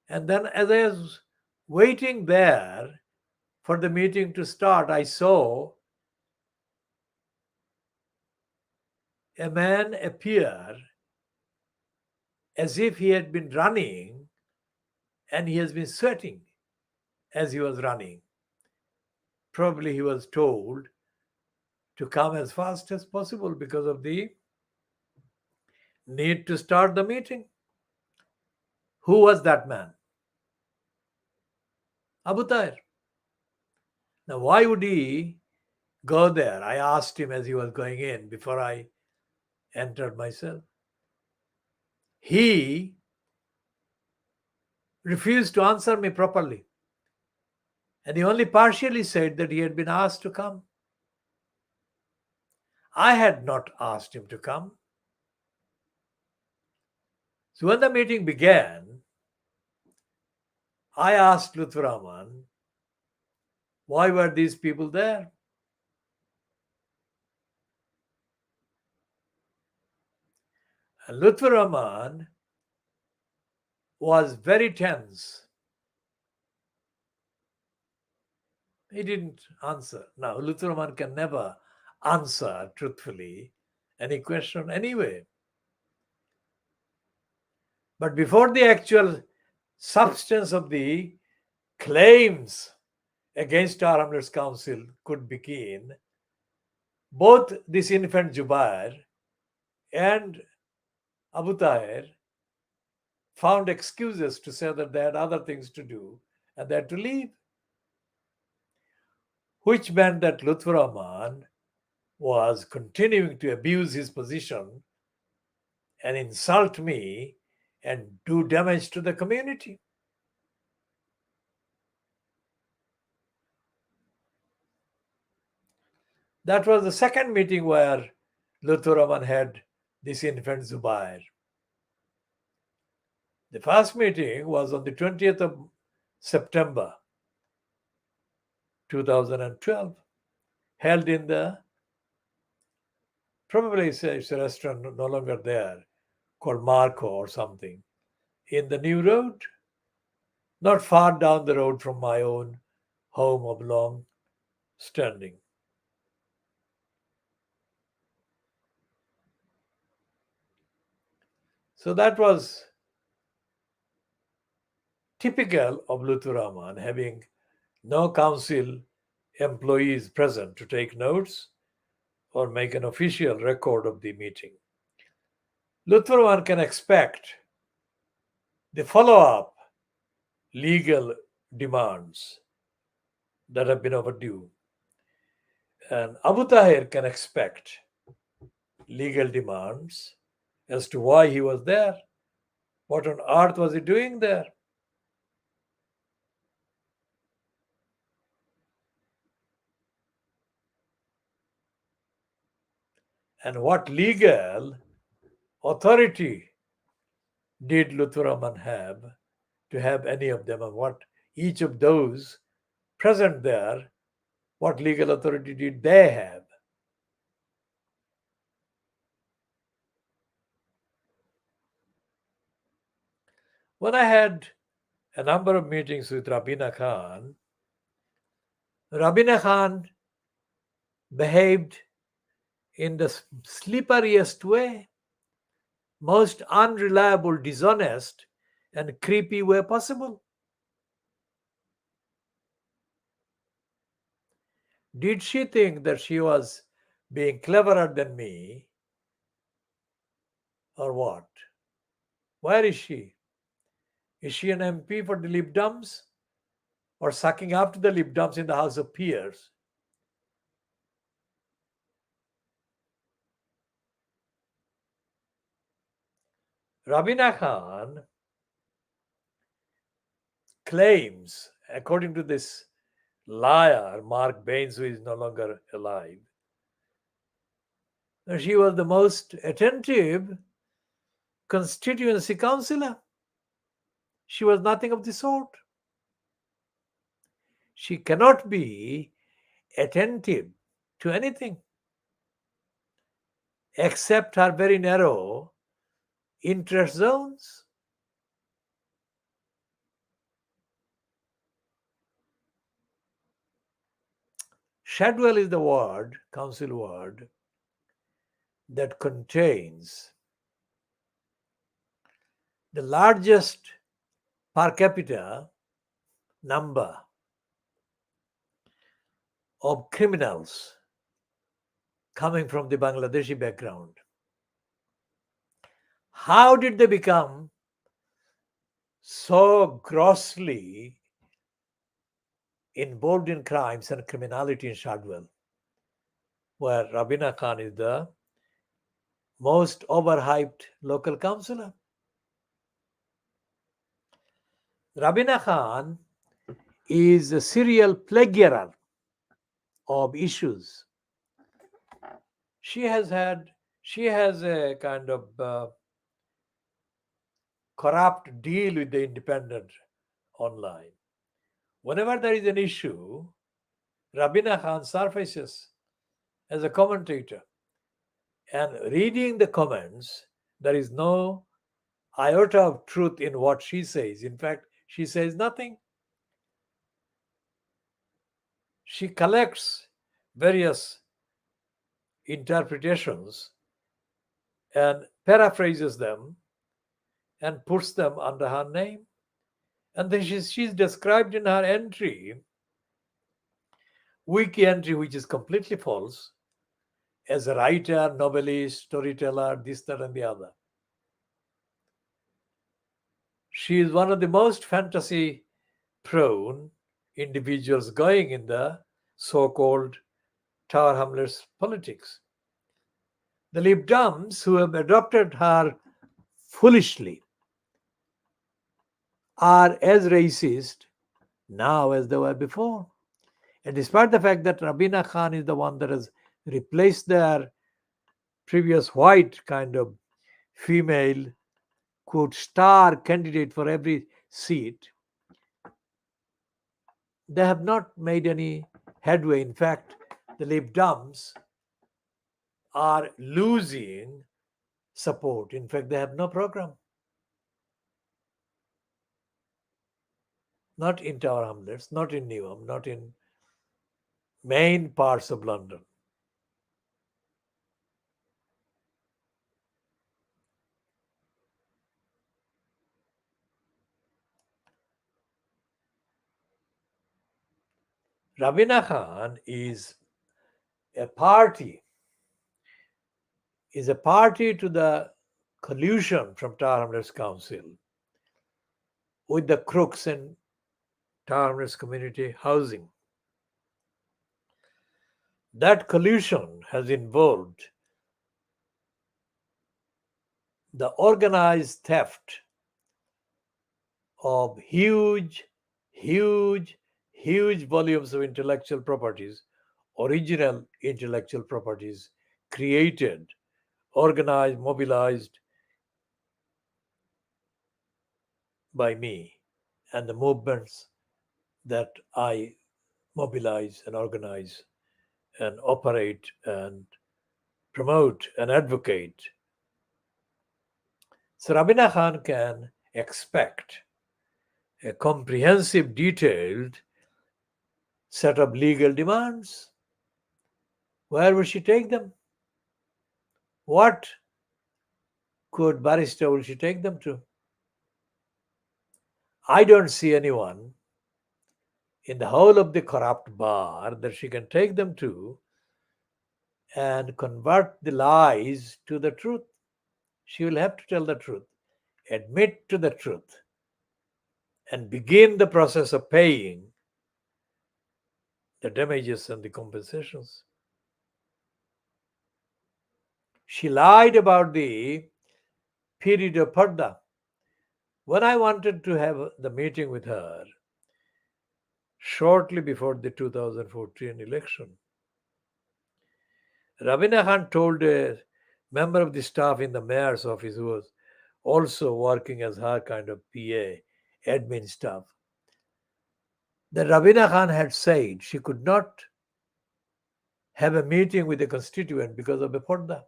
And then, as I was waiting there for the meeting to start, I saw a man appear as if he had been running and he has been sweating as he was running. Probably he was told to come as fast as possible because of the need to start the meeting. Who was that man? Abu Tahir. Now, why would he go there? I asked him as he was going in before I entered myself. He refused to answer me properly. And he only partially said that he had been asked to come. I had not asked him to come. So when the meeting began, I asked Lutfur Rahman, why were these people there? And Lutfur Rahman was very tense. He didn't answer. Now, Lutfur Rahman can never answer truthfully any question anyway. But before the actual substance of the claims against our Hamlet's Council could begin, both this infant Jubair and Abu Tahir found excuses to say that they had other things to do and they had to leave, which meant that Lutfur Rahman was continuing to abuse his position and insult me and do damage to the community. That was the second meeting where Lutfur Rahman had this infant Zubair. The first meeting was on the 20th of September 2012, held in the, probably it's a restaurant no longer there, called Marco or something, in the New Road, not far down the road from my own home of long standing. So that was typical of Lutfur Rahman, having no council employees present to take notes or make an official record of the meeting. Lutfur Rahman can expect the follow-up legal demands that have been overdue. And Abu Tahir can expect legal demands as to why he was there. What on earth was he doing there? And what legal authority did Lutfur Rahman have to have any of them? And what each of those present there, what legal authority did they have? When I had a number of meetings with Rabina Khan behaved in the slipperiest way, most unreliable, dishonest, and creepy way possible. Did she think that she was being cleverer than me, or what? Where is she? Is she an MP for the Lib Dems or sucking up to the Lib Dems in the House of Peers? Rabina Khan claims, according to this liar, Mark Baines, who is no longer alive, that she was the most attentive constituency councillor. She was nothing of the sort. She cannot be attentive to anything except her very narrow interest zones. Shadwell is the ward, council ward, that contains the largest per capita number of criminals coming from the Bangladeshi background. How did they become so grossly involved in crimes and criminality in Shadwell, where Rabina Khan is the most overhyped local councillor? Rabina Khan is a serial plagiarizer of issues. She has a kind of corrupt deal with the Independent online. Whenever there is an issue, Rabina Khan surfaces as a commentator. And reading the comments, there is no iota of truth in what she says. In fact, she says nothing. She collects various interpretations and paraphrases them and puts them under her name. And then she's described in her entry, wiki entry, which is completely false, as a writer, novelist, storyteller, this, that, and the other. She is one of the most fantasy prone individuals going in the so called Tower Hamlets politics. The Lib Dems, who have adopted her foolishly, are as racist now as they were before. And despite the fact that Rabina Khan is the one that has replaced their previous white kind of female, quote, star candidate for every seat, they have not made any headway. In fact, the Lib Dems are losing support. In fact, they have no program. Not in Tower Hamlets, not in Newham, not in main parts of London. Rabina Khan is a party to the collusion from Tower Hamlets Council with the crooks in Tower Hamlets community housing. That collusion has involved the organized theft of huge volumes of intellectual properties, original intellectual properties created, organized, mobilized by me and the movements that I mobilize and organize and operate and promote and advocate. So Rabina Khan can expect a comprehensive, detailed set of legal demands. Where would she take them? What could barrister will she take them to? I don't see anyone in the whole of the corrupt bar that she can take them to and convert the lies to the truth. She will have to tell the truth. admit to the truth, and begin the process of paying the damages and the compensations. She lied about the period of Parda. When I wanted to have the meeting with her shortly before the 2014 election, Rabina Khan told a member of the staff in the mayor's office who was also working as her kind of PA, admin staff, that Rabina Khan had said she could not have a meeting with a constituent because of a Parda.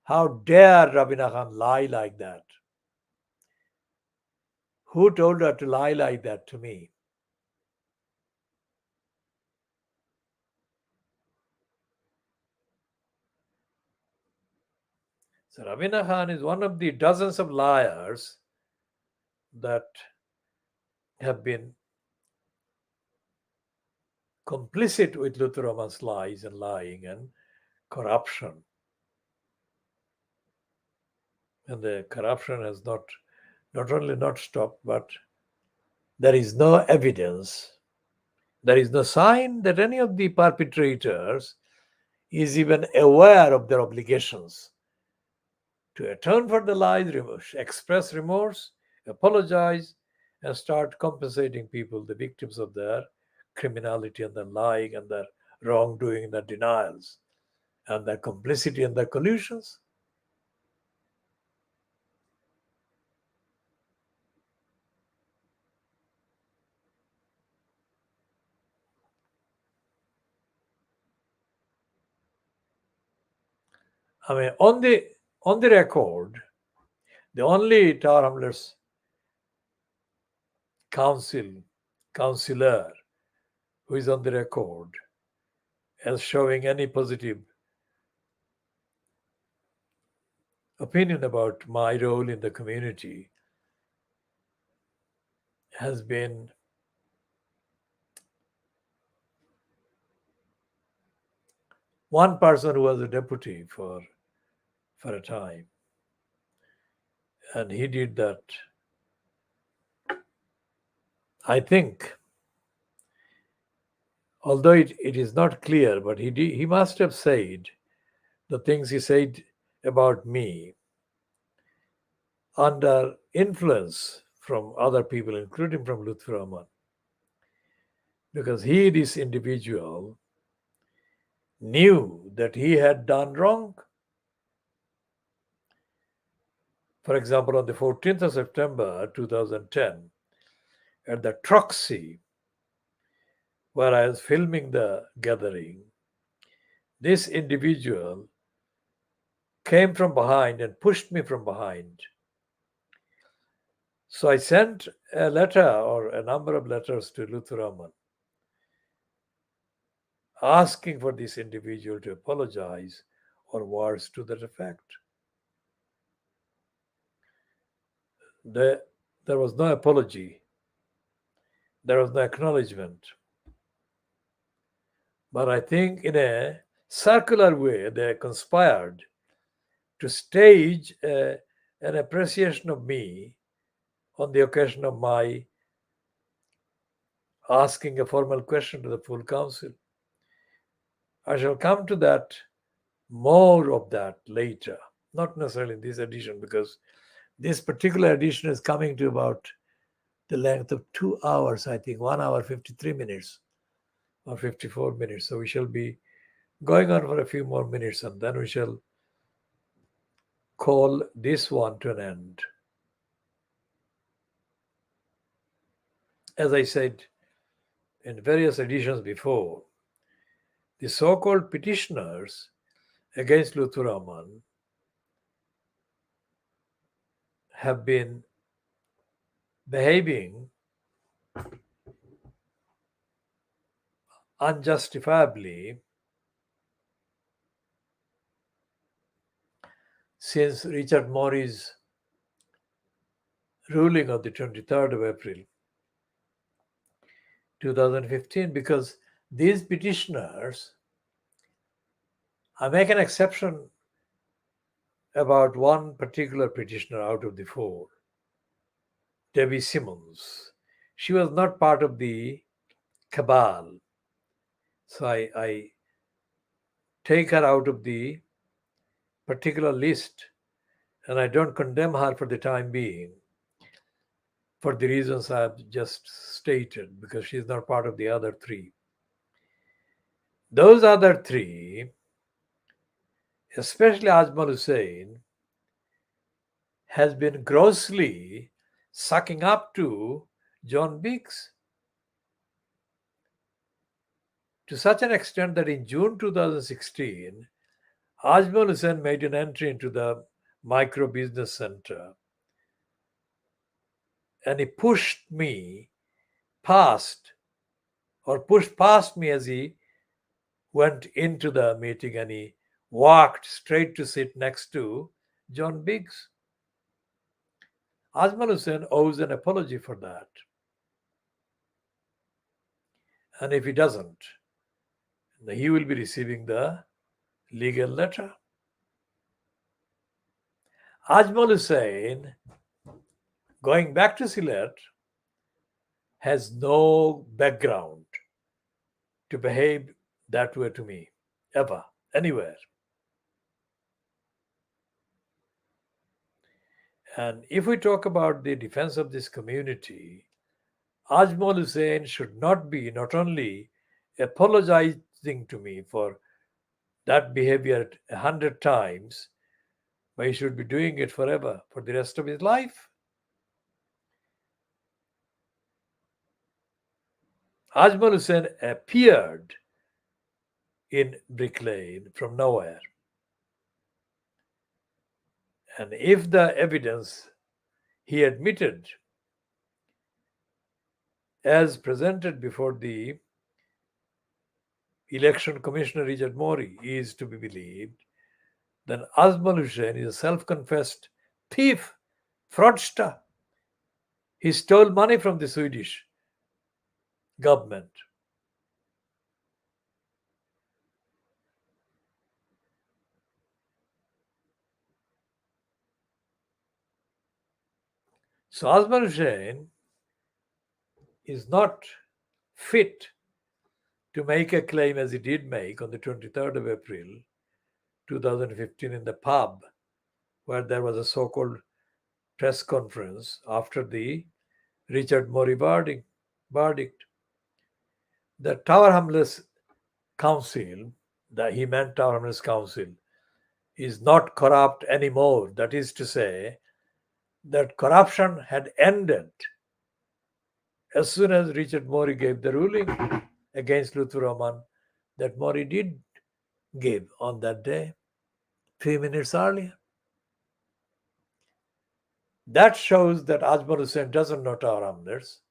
How dare Rabina Khan lie like that? Who told her to lie like that to me? So Rabina Khan is one of the dozens of liars that have been complicit with Luther Rahman's lies and lying and corruption. And the corruption has not only not stopped, but there is no evidence, there is no sign that any of the perpetrators is even aware of their obligations to atone for the lies, express remorse, apologize, and start compensating people, the victims of their criminality and their lying and their wrongdoing and their denials and their complicity and their collusions. I mean, on the record, the only Tower Hamlets counselor who is on the record as showing any positive opinion about my role in the community has been one person who was a deputy for a time. And he did that, I think, although it is not clear, but he must have said the things he said about me under influence from other people, including from Lutfi Rahman. Because he, this individual, knew that he had done wrong. For example, on the 14th of September 2010, at the Troxy, where I was filming the gathering, this individual came from behind and pushed me from behind. So I sent a letter or a number of letters to Lutfi Rahman asking for this individual to apologize or words to that effect. There was no apology, there was no acknowledgement. But I think in a circular way, they conspired to stage an appreciation of me on the occasion of my asking a formal question to the full council. I shall come to that, more of that later, not necessarily in this edition, because this particular edition is coming to about the length of 2 hours, I think, 1 hour, 53 minutes or 54 minutes. So we shall be going on for a few more minutes and then we shall call this one to an end. As I said in various editions before, the so-called petitioners against Lutfi Rahman have been behaving unjustifiably since Richard Morey's ruling of the 23rd of April 2015, because these petitioners, I make an exception about one particular petitioner out of the four, Debbie Simmons. She was not part of the cabal. So I take her out of the particular list, and I don't condemn her for the time being for the reasons I've just stated, because she's not part of the other three. Those other three, especially Ajmal Hussain, has been grossly sucking up to John Biggs to such an extent that in June 2016, Ajmal Hussain made an entry into the Micro Business Center, and he pushed past me as he went into the meeting, and he walked straight to sit next to John Biggs. Ajmal Hussain owes an apology for that. And if he doesn't, he will be receiving the legal letter. Ajmal Hussain, going back to Sylhet, has no background to behave that way to me, ever, anywhere. And if we talk about the defense of this community, Ajmal Hussain should not be not only apologizing to me for that behavior 100 times, but he should be doing it forever, for the rest of his life. Ajmal Hussain appeared in Brick Lane from nowhere. And if the evidence he admitted as presented before the election commissioner Richard Mori is to be believed, then Ajmal Hussain is a self-confessed thief, fraudster. He stole money from the Swedish government. So Ajmal Hussain is not fit to make a claim as he did make on the 23rd of April 2015 in the pub, where there was a so-called press conference after the Richard Mori verdict. The Tower Hamlets Council, that he meant Tower Hamlets Council, is not corrupt anymore. That is to say, that corruption had ended as soon as Richard Mori gave the ruling against Lutfur Rahman that Mori did give on that day, 3 minutes earlier. That shows that Ajmal Hussain doesn't know Tower Hamlets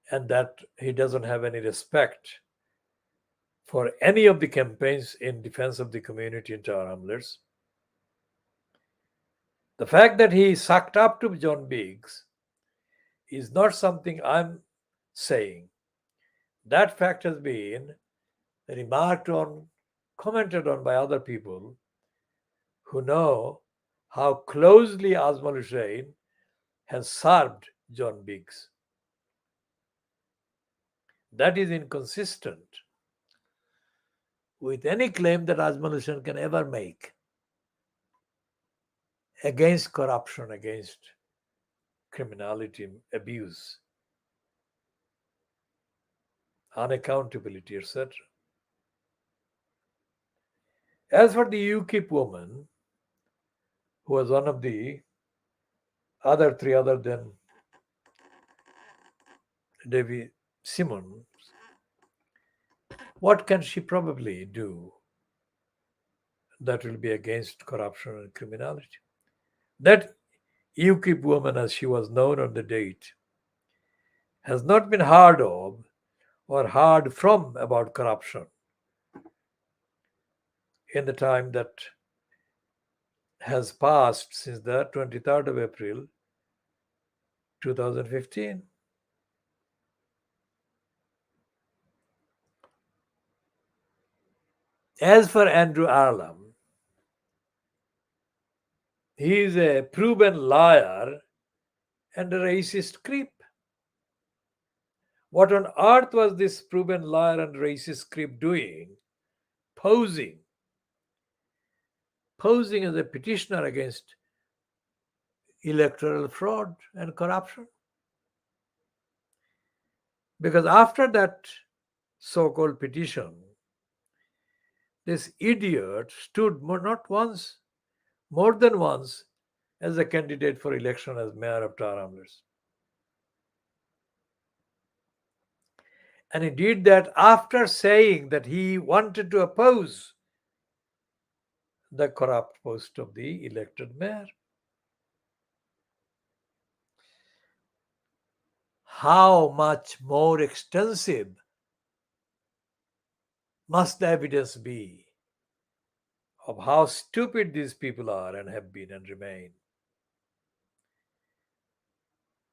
and that he doesn't have any respect for any of the campaigns in defense of the community in Tower Hamlets. The fact that he sucked up to John Biggs is not something I'm saying. That fact has been remarked on, commented on by other people who know how closely Ajmal Hussain has served John Biggs. That is inconsistent with any claim that Ajmal Hussain can ever make against corruption, against criminality, abuse, unaccountability, etc. As for the UKIP woman, who was one of the other three, other than Debbie Simmons, what can she probably do that will be against corruption and criminality? That UKIP woman, as she was known on the date, has not been heard of or heard from about corruption in the time that has passed since the 23rd of April 2015. As for Andrew Arlam, He is a proven liar and a racist creep. What on earth was this proven liar and racist creep doing? Posing. Posing as a petitioner against electoral fraud and corruption. Because after that so called petition, this idiot stood not once, more than once, as a candidate for election as mayor of Tower Hamlets. And he did that after saying that he wanted to oppose the corrupt post of the elected mayor. How much more extensive must the evidence be of how stupid these people are and have been and remain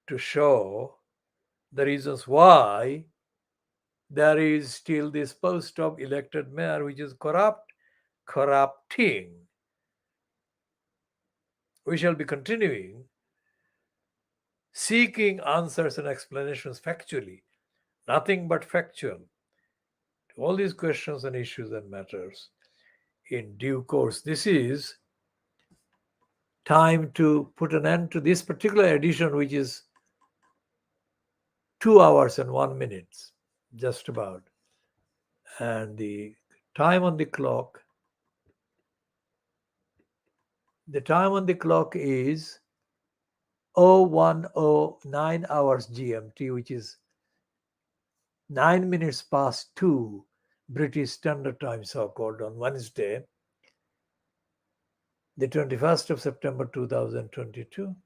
to show the reasons why there is still this post of elected mayor which is corrupt, corrupting. We shall be continuing seeking answers and explanations factually, nothing but factual, to all these questions and issues and matters in due course. This is time to put an end to this particular edition, which is 2 hours and 1 minute, just about. And the time on the clock, is 0109 hours GMT, which is 9 minutes past 2 British Standard Time, so called, on Wednesday, the 21st of September 2022.